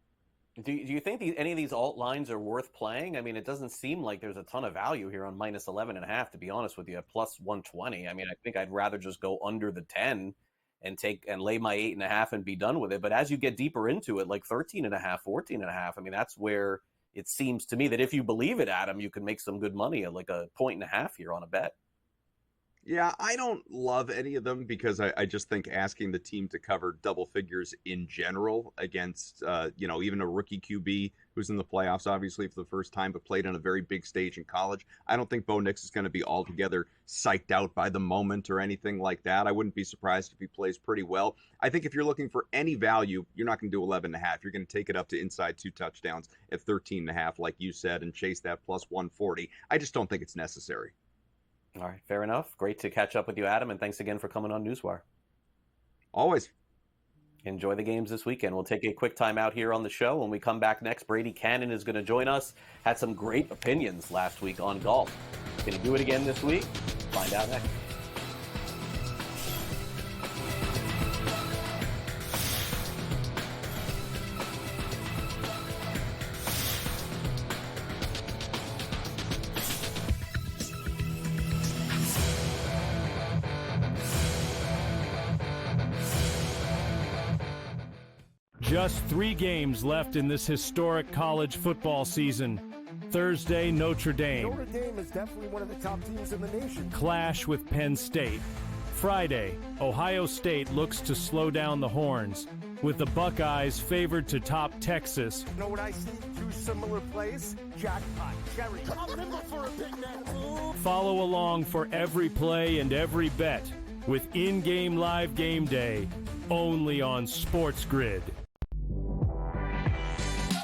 [SPEAKER 1] Do you think any of these alt lines are worth playing? I mean, it doesn't seem like there's a ton of value here on minus 11.5, to be honest with you, at plus 120. I mean, I think I'd rather just go under the 10 and lay my 8.5 and be done with it. But as you get deeper into it, like 13.5, 14.5, I mean, that's where it seems to me that if you believe it, Adam, you can make some good money at like 1.5 here on a bet.
[SPEAKER 20] Yeah, I don't love any of them because I just think asking the team to cover double figures in general against, even a rookie QB who's in the playoffs, obviously, for the first time, but played on a very big stage in college. I don't think Bo Nix is going to be altogether psyched out by the moment or anything like that. I wouldn't be surprised if he plays pretty well. I think if you're looking for any value, you're not going to do 11.5. You're going to take it up to inside 2 touchdowns at 13.5, like you said, and chase that plus 140. I just don't think it's necessary.
[SPEAKER 1] All right, fair enough. Great to catch up with you, Adam, and thanks again for coming on NewsWire.
[SPEAKER 20] Always.
[SPEAKER 1] Enjoy the games this weekend. We'll take a quick time out here on the show. When we come back next, Brady Kannon is going to join us. Had some great opinions last week on golf. Can he do it again this week? Find out next.
[SPEAKER 2] Just 3 games left in this historic college football season. Thursday, Notre Dame.
[SPEAKER 6] Notre Dame is definitely one of the top teams in the nation.
[SPEAKER 2] Clash with Penn State. Friday, Ohio State looks to slow down the Horns, with the Buckeyes favored to top Texas.
[SPEAKER 6] You know what I see? 2 similar plays? Jackpot, cherry. I'm looking for a big man.
[SPEAKER 2] Follow along for every play and every bet with in-game live game day, only on SportsGrid.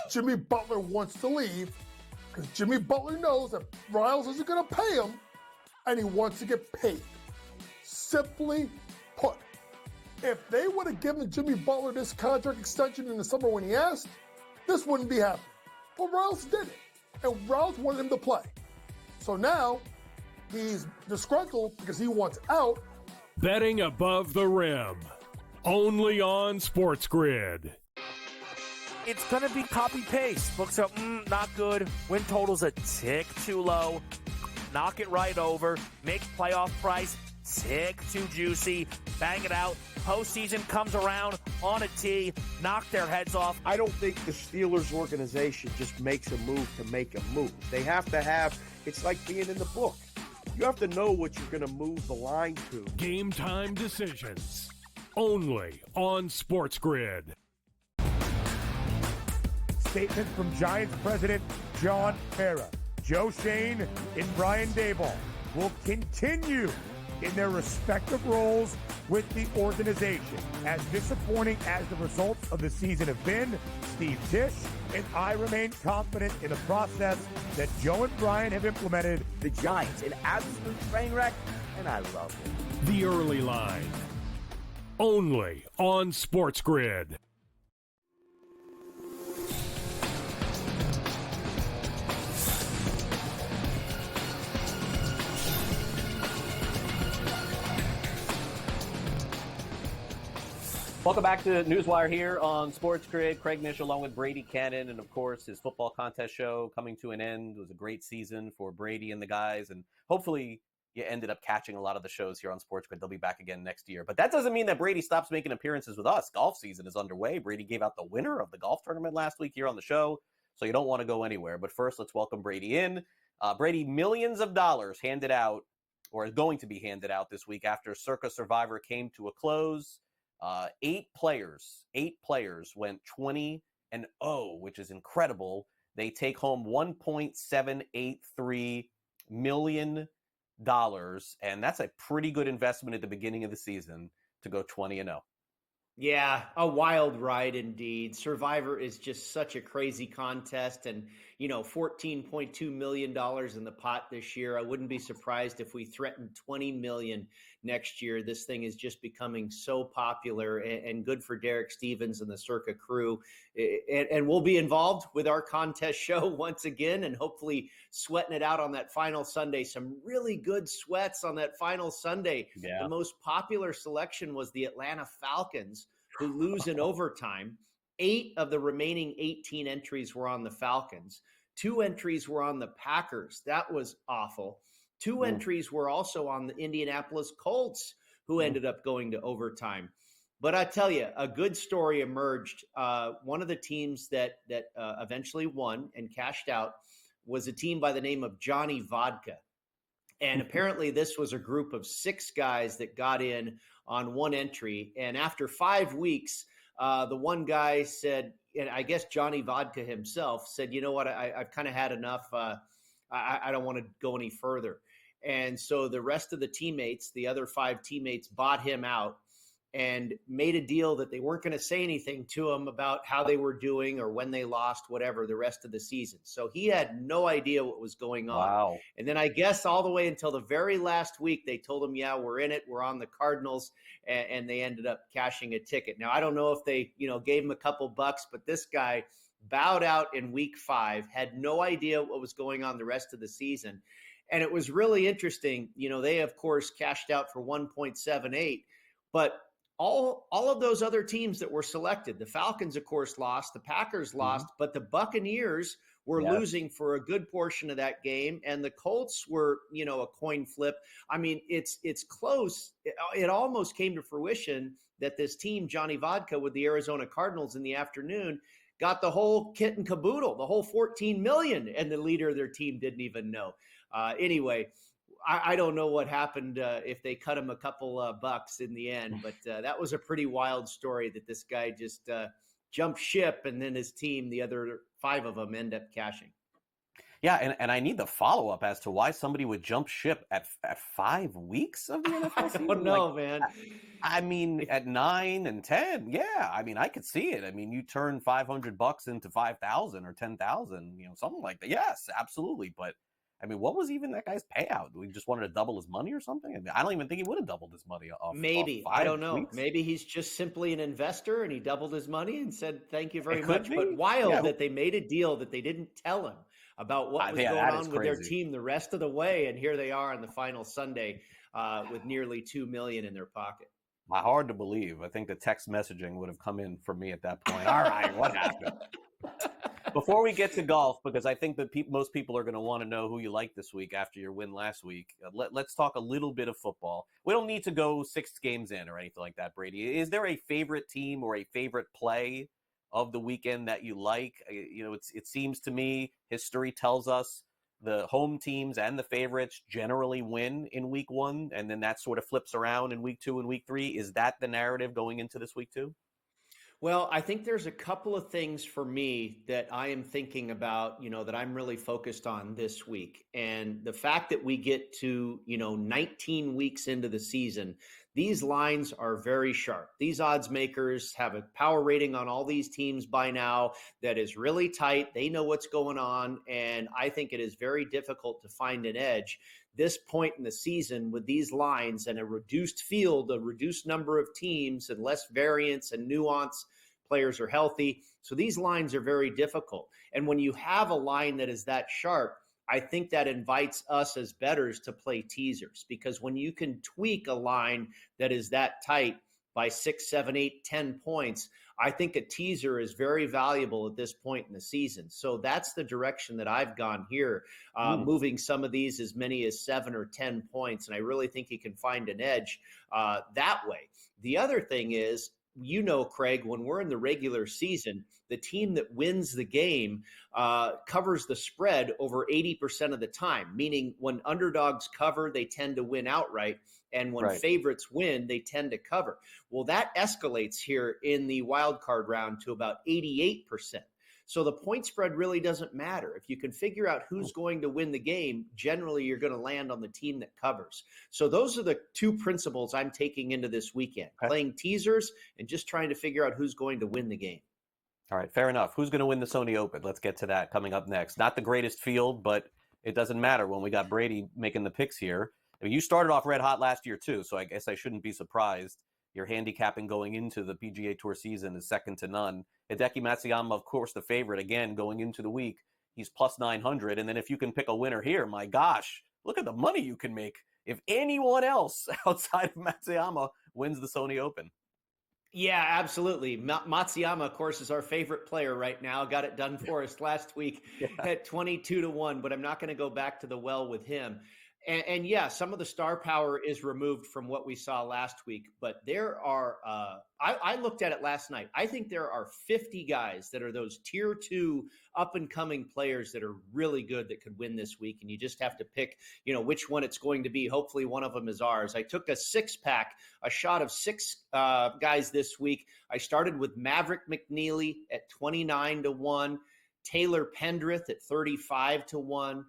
[SPEAKER 13] Jimmy Butler wants to leave because Jimmy Butler knows that Riles isn't going to pay him, and he wants to get paid. Simply put, if they would have given Jimmy Butler this contract extension in the summer when he asked, this wouldn't be happening. But Riles did it, and Riles wanted him to play. So now he's disgruntled because he wants out.
[SPEAKER 2] Betting above the rim, only on SportsGrid.
[SPEAKER 14] It's going to be copy-paste. Books are, not good. Win total's a tick too low. Knock it right over. Make playoff price tick too juicy. Bang it out. Postseason comes around on a tee. Knock their heads off.
[SPEAKER 4] I don't think the Steelers organization just makes a move to make a move. They have to have, it's like being in the book. You have to know what you're going to move the line to.
[SPEAKER 2] Game time decisions, only on SportsGrid.
[SPEAKER 15] Statement from Giants president John Mara. Joe Shane and Brian Daboll will continue in their respective roles with the organization. As disappointing as the results of the season have been, Steve Tisch and I remain confident in the process that Joe and Brian have implemented.
[SPEAKER 14] The Giants, an absolute train wreck, and I love it.
[SPEAKER 2] The early line, only on SportsGrid.
[SPEAKER 1] Welcome back to NewsWire here on SportsGrid. Craig Nish along with Brady Kannon, and of course his football contest show coming to an end. It was a great season for Brady and the guys, and hopefully you ended up catching a lot of the shows here on SportsGrid. They'll be back again next year. But that doesn't mean that Brady stops making appearances with us. Golf season is underway. Brady gave out the winner of the golf tournament last week here on the show, so you don't want to go anywhere. But first, let's welcome Brady in. Brady, millions of dollars handed out, or is going to be handed out this week after Circa Survivor came to a close. Eight players went 20-0, which is incredible. They take home $1.783 million, and that's a pretty good investment at the beginning of the season to go 20-0.
[SPEAKER 21] Yeah, a wild ride indeed. Survivor is just such a crazy contest, and $14.2 million in the pot this year. I wouldn't be surprised if we threatened $20 million next year. This thing is just becoming so popular, and good for Derek Stevens and the Circa crew. And we'll be involved with our contest show once again, and hopefully sweating it out on that final Sunday. Some really good sweats on that final Sunday.
[SPEAKER 1] Yeah.
[SPEAKER 21] The most popular selection was the Atlanta Falcons, who lose in overtime. 8 of the remaining 18 entries were on the Falcons. 2 entries were on the Packers. That was awful. 2 entries were also on the Indianapolis Colts, who ended up going to overtime. But I tell you, a good story emerged. One of the teams that eventually won and cashed out was a team by the name of Johnny Vodka. And apparently this was a group of 6 guys that got in on one entry. And after 5 weeks, the one guy said, and I guess Johnny Vodka himself said, you know what, I've kind of had enough. I don't want to go any further. And so the rest of the teammates, the other 5 teammates, bought him out and made a deal that they weren't going to say anything to him about how they were doing or when they lost, whatever, the rest of the season. So he had no idea what was going on.
[SPEAKER 1] Wow.
[SPEAKER 21] And then I guess all the way until the very last week, they told him, yeah, we're in it. We're on the Cardinals. And they ended up cashing a ticket. Now, I don't know if they, gave him a couple bucks, but this guy bowed out in week 5, had no idea what was going on the rest of the season. And it was really interesting. They, of course, cashed out for 1.78, but all of those other teams that were selected, the Falcons, of course, lost, the Packers lost, but the Buccaneers were losing for a good portion of that game, and the Colts were, a coin flip. I mean, it's close. It almost came to fruition that this team, Johnny Vodka, with the Arizona Cardinals in the afternoon, got the whole kit and caboodle, the whole $14 million, and the leader of their team didn't even know. Anyway, I don't know what happened if they cut him a couple bucks in the end, but that was a pretty wild story that this guy just jumped ship, and then his team, the other 5 of them, end up cashing.
[SPEAKER 1] Yeah, and I need the follow-up as to why somebody would jump ship at 5 weeks of the NFL season.
[SPEAKER 21] I don't know, man.
[SPEAKER 1] I mean, at 9 and 10, yeah. I mean, I could see it. I mean, you turn $500 into 5,000 or 10,000, something like that. Yes, absolutely. But I mean, what was even that guy's payout? We just wanted to double his money or something? I mean, I don't even think he would have doubled his money off.
[SPEAKER 21] Maybe.
[SPEAKER 1] Off 5
[SPEAKER 21] I don't know.
[SPEAKER 1] weeks.
[SPEAKER 21] Maybe he's just simply an investor and he doubled his money and said, thank you very much.
[SPEAKER 1] Be.
[SPEAKER 21] But wild that they made a deal that they didn't tell him about what was going on with their team the rest of the way. And here they are on the final Sunday with nearly $2 million in their pocket.
[SPEAKER 1] Hard to believe. I think the text messaging would have come in for me at that point. All right, what happened? Before we get to golf, because I think that most people are going to want to know who you like this week after your win last week, let's talk a little bit of football. We don't need to go 6 games in or anything like that, Brady. Is there a favorite team or a favorite play of the weekend that you like? It seems to me, history tells us the home teams and the favorites generally win in week 1, and then that sort of flips around in week 2 and week 3. Is that the narrative going into this week 2?
[SPEAKER 21] Well, I think there's a couple of things for me that I am thinking about, that I'm really focused on this week. And the fact that we get to, 19 weeks into the season, these lines are very sharp. These odds makers have a power rating on all these teams by now that is really tight. They know what's going on. And I think it is very difficult to find an edge this point in the season with these lines and a reduced field, a reduced number of teams and less variance and nuance. Players are healthy. So these lines are very difficult. And when you have a line that is that sharp, I think that invites us as bettors to play teasers, because when you can tweak a line that is that tight by 6, 7, 8, 10 points, I think a teaser is very valuable at this point in the season. So that's the direction that I've gone here, moving some of these as many as 7 or 10 points. And I really think you can find an edge that way. The other thing is, you know, Craig, when we're in the regular season, the team that wins the game covers the spread over 80% of the time, meaning when underdogs cover, they tend to win outright. And when favorites win, they tend to cover. Well, that escalates here in the wild card round to about 88%. So the point spread really doesn't matter. If you can figure out who's going to win the game, generally you're going to land on the team that covers. So those are the two principles I'm taking into this weekend, playing teasers and just trying to figure out who's going to win the game.
[SPEAKER 1] All right, fair enough. Who's going to win the Sony Open? Let's get to that coming up next. Not the greatest field, but it doesn't matter when we got Brady making the picks here. I mean, you started off red hot last year too, so I guess I shouldn't be surprised. Your handicapping going into the PGA Tour season is second to none. Hideki Matsuyama, of course, the favorite again going into the week. He's plus 900. And then if you can pick a winner here, my gosh, look at the money you can make if anyone else outside of Matsuyama wins the Sony Open.
[SPEAKER 21] Yeah, absolutely. Matsuyama, of course, is our favorite player right now. Got it done for us last week at 22-1, but I'm not going to go back to the well with him. And yeah, some of the star power is removed from what we saw last week, but there are, I looked at it last night. I think there are 50 guys that are those tier 2 up and coming players that are really good that could win this week. And you just have to pick, which one it's going to be. Hopefully one of them is ours. I took a 6-pack, a shot of 6 guys this week. I started with Maverick McNeely at 29-1, Taylor Pendrith at 35-1,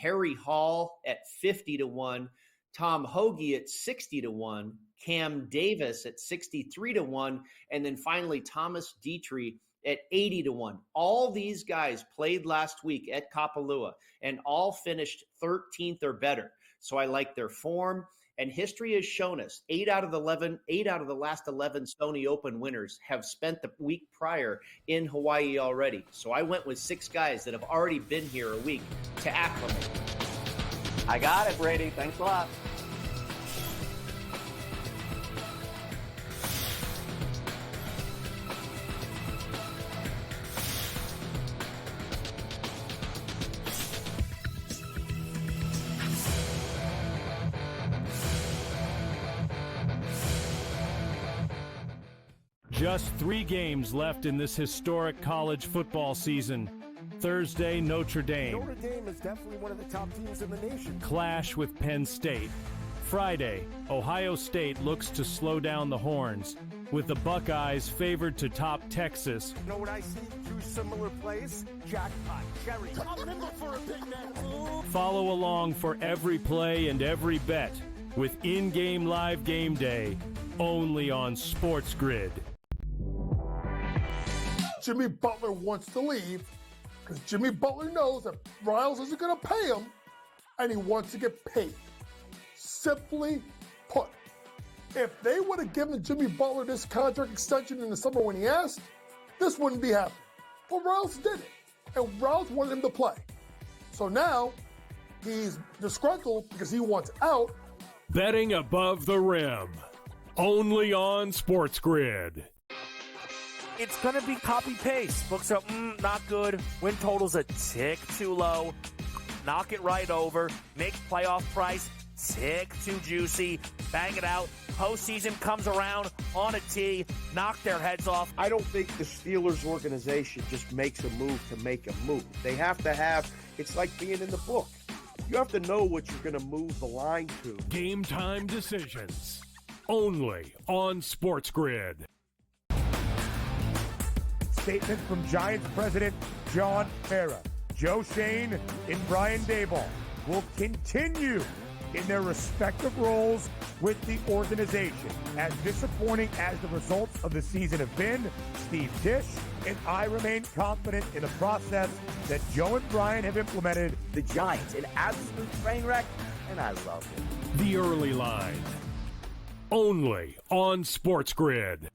[SPEAKER 21] Harry Hall at 50-1, Tom Hoagie at 60-1, Cam Davis at 63-1, and then finally Thomas Dietrich at 80-1. All these guys played last week at Kapalua and all finished 13th or better. So I like their form. And history has shown us 8 out of the last 11 Sony Open winners have spent the week prior in Hawaii already. So I went with 6 guys that have already been here a week to acclimate.
[SPEAKER 1] I got it, Brady. Thanks a lot.
[SPEAKER 2] Just 3 games left in this historic college football season. Thursday, Notre Dame.
[SPEAKER 15] Notre Dame is definitely one of the top teams in the nation.
[SPEAKER 2] Clash with Penn State. Friday, Ohio State looks to slow down the Horns, with the Buckeyes favored to top Texas.
[SPEAKER 15] You know what I see? 2 similar plays? Jackpot, cherry. I'm in for a big man.
[SPEAKER 2] Follow along for every play and every bet with in-game live game day, only on SportsGrid.
[SPEAKER 13] Jimmy Butler wants to leave because Jimmy Butler knows that Riles isn't going to pay him, and he wants to get paid. Simply put, if they would have given Jimmy Butler this contract extension in the summer when he asked, this wouldn't be happening. But Riles did it, and Riles wanted him to play. So now he's disgruntled because he wants out.
[SPEAKER 2] Betting above the rim, only on SportsGrid.
[SPEAKER 14] It's going to be copy-paste. Books are not good. Win total's a tick too low. Knock it right over. Make playoff price tick too juicy. Bang it out. Postseason comes around on a tee. Knock their heads off.
[SPEAKER 4] I don't think the Steelers organization just makes a move to make a move. They have to have, it's like being in the book. You have to know what you're going to move the line to.
[SPEAKER 2] Game time decisions, only on SportsGrid.
[SPEAKER 15] Statement from Giants president John Mara. Joe Shane and Brian Daboll will continue in their respective roles with the organization. As disappointing as the results of the season have been, Steve Tisch and I remain confident in the process that Joe and Brian have implemented.
[SPEAKER 14] The Giants, an absolute train wreck, and I love it.
[SPEAKER 2] The Early Line, only on SportsGrid.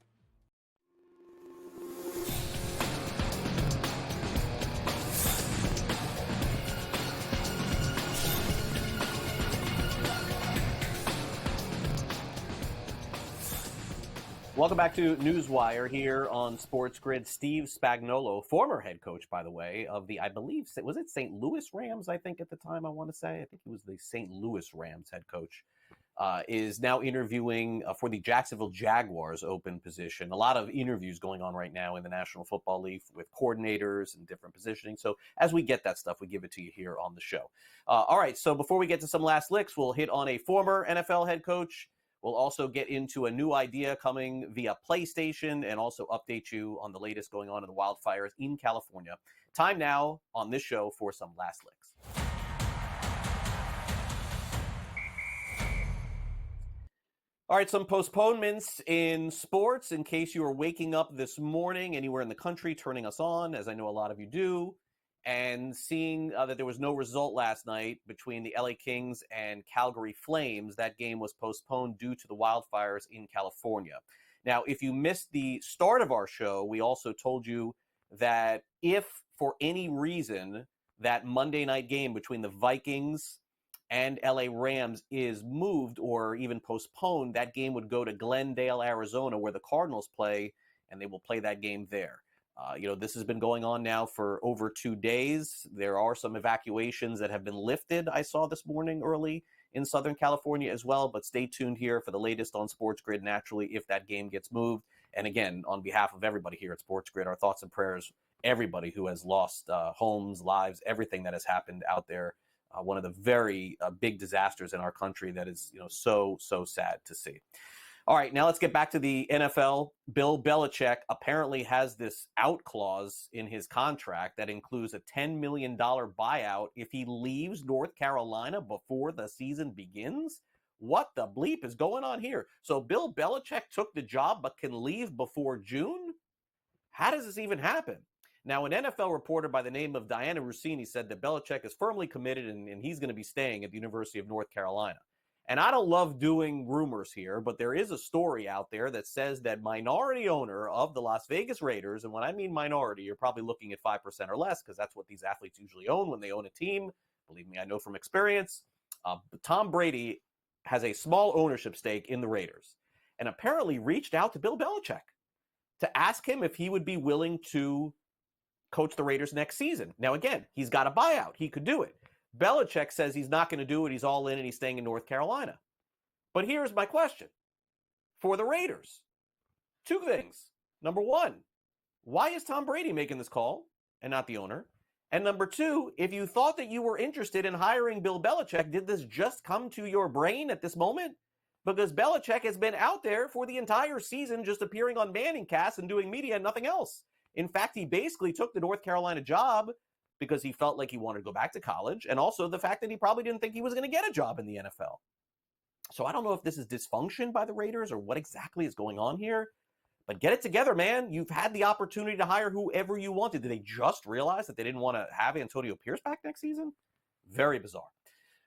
[SPEAKER 1] Welcome back to NewsWire here on SportsGrid. Steve Spagnuolo, former head coach, by the way, of the, I believe, was it St. Louis Rams, I think, at the time, I want to say. I think he was the St. Louis Rams head coach is now interviewing for the Jacksonville Jaguars open position. A lot of interviews going on right now in the National Football League with coordinators and different positioning. So as we get that stuff, we give it to you here on the show. All right, so before we get to some last licks, we'll hit on a former NFL head coach. We'll also get into a new idea coming via PlayStation and also update you on the latest going on in the wildfires in California. Time now on this show for some last licks. All right, some postponements in sports in case you are waking up this morning anywhere in the country, turning us on, as I know a lot of you do, and seeing that there was no result last night between the LA Kings and Calgary Flames. That game was postponed due to the wildfires in California. Now, if you missed the start of our show, we also told you that if for any reason that Monday night game between the Vikings and LA Rams is moved or even postponed, that game would go to Glendale, Arizona, where the Cardinals play, and they will play that game there. This has been going on now for over 2 days. There are some evacuations that have been lifted, I saw this morning early in Southern California as well, but stay tuned here for the latest on SportsGrid, naturally, if that game gets moved. And again, on behalf of everybody here at SportsGrid, our thoughts and prayers, everybody who has lost homes, lives, everything that has happened out there. One of the very big disasters in our country that is, so sad to see. All right, now let's get back to the NFL. Bill Belichick apparently has this out clause in his contract that includes a $10 million buyout if he leaves North Carolina before the season begins. What the bleep is going on here? So Bill Belichick took the job but can leave before June? How does this even happen? Now, an NFL reporter by the name of Diana Rossini said that Belichick is firmly committed and he's going to be staying at the University of North Carolina. And I don't love doing rumors here, but there is a story out there that says that minority owner of the Las Vegas Raiders, and when I mean minority, you're probably looking at 5% or less because that's what these athletes usually own when they own a team. Believe me, I know from experience. Tom Brady has a small ownership stake in the Raiders and apparently reached out to Bill Belichick to ask him if he would be willing to coach the Raiders next season. Now, again, he's got a buyout. He could do it. Belichick says he's not going to do it. He's all in and he's staying in North Carolina. But here's my question for the Raiders. 2 things. Number 1, why is Tom Brady making this call and not the owner? And number 2, if you thought that you were interested in hiring Bill Belichick, did this just come to your brain at this moment? Because Belichick has been out there for the entire season just appearing on Manning Cast and doing media and nothing else. In fact, he basically took the North Carolina job because he felt like he wanted to go back to college, and also the fact that he probably didn't think he was going to get a job in the NFL. So I don't know if this is dysfunction by the Raiders or what exactly is going on here, but get it together, man. You've had the opportunity to hire whoever you wanted. Did they just realize that they didn't want to have Antonio Pierce back next season? Very bizarre.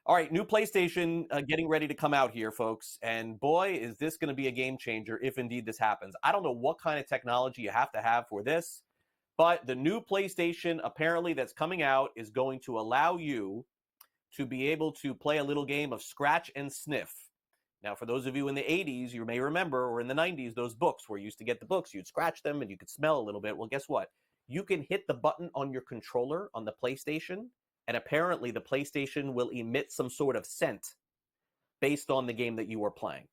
[SPEAKER 1] All right, new PlayStation getting ready to come out here, folks. And boy, is this going to be a game changer if indeed this happens. I don't know what kind of technology you have to have for this, but the new PlayStation apparently that's coming out is going to allow you to be able to play a little game of scratch and sniff. Now, for those of you in the 80s, you may remember, or in the 90s, those books where you used to get the books. You'd scratch them and you could smell a little bit. Well, guess what? You can hit the button on your controller on the PlayStation, and apparently the PlayStation will emit some sort of scent based on the game that you are playing.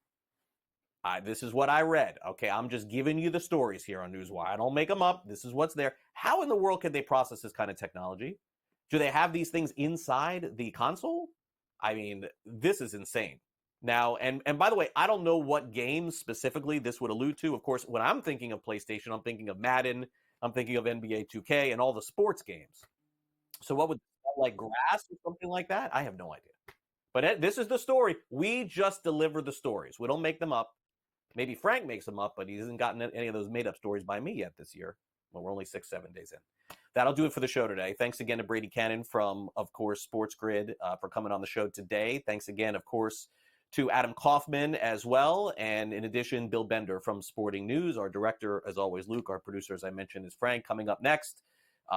[SPEAKER 1] This is what I read. Okay, I'm just giving you the stories here on NewsWire. I don't make them up. This is what's there. How in the world can they process this kind of technology? Do they have these things inside the console? I mean, this is insane. Now, and by the way, I don't know what games specifically this would allude to. Of course, when I'm thinking of PlayStation, I'm thinking of Madden, I'm thinking of NBA 2K, and all the sports games. So what would like grass or something like that? I have no idea. But this is the story. We just deliver the stories. We don't make them up. Maybe Frank makes them up, but he hasn't gotten any of those made-up stories by me yet this year. Well, we're only 6-7 days in. That'll do it for the show today. Thanks again to Brady Kannon from, of course, SportsGrid for coming on the show today. Thanks again, of course, to Adam Kaufman as well. And in addition, Bill Bender from Sporting News. Our director, as always, Luke. Our producer, as I mentioned, is Frank. Coming up next,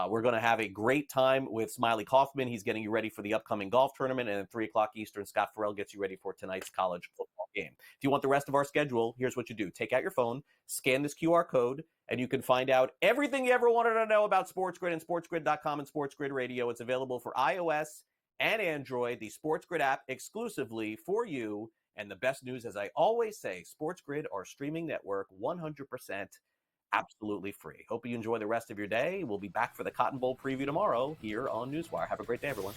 [SPEAKER 1] we're going to have a great time with Smiley Kaufman. He's getting you ready for the upcoming golf tournament. And at 3 o'clock Eastern, Scott Farrell gets you ready for tonight's college football game. If you want the rest of our schedule, here's what you do. Take out your phone, scan this QR code, and you can find out everything you ever wanted to know about SportsGrid and SportsGrid.com and SportsGrid Radio. It's available for iOS and Android, the SportsGrid app exclusively for you. And the best news, as I always say, SportsGrid, our streaming network, 100% absolutely free. Hope you enjoy the rest of your day. We'll be back for the Cotton Bowl preview tomorrow here on NewsWire. Have a great day, everyone.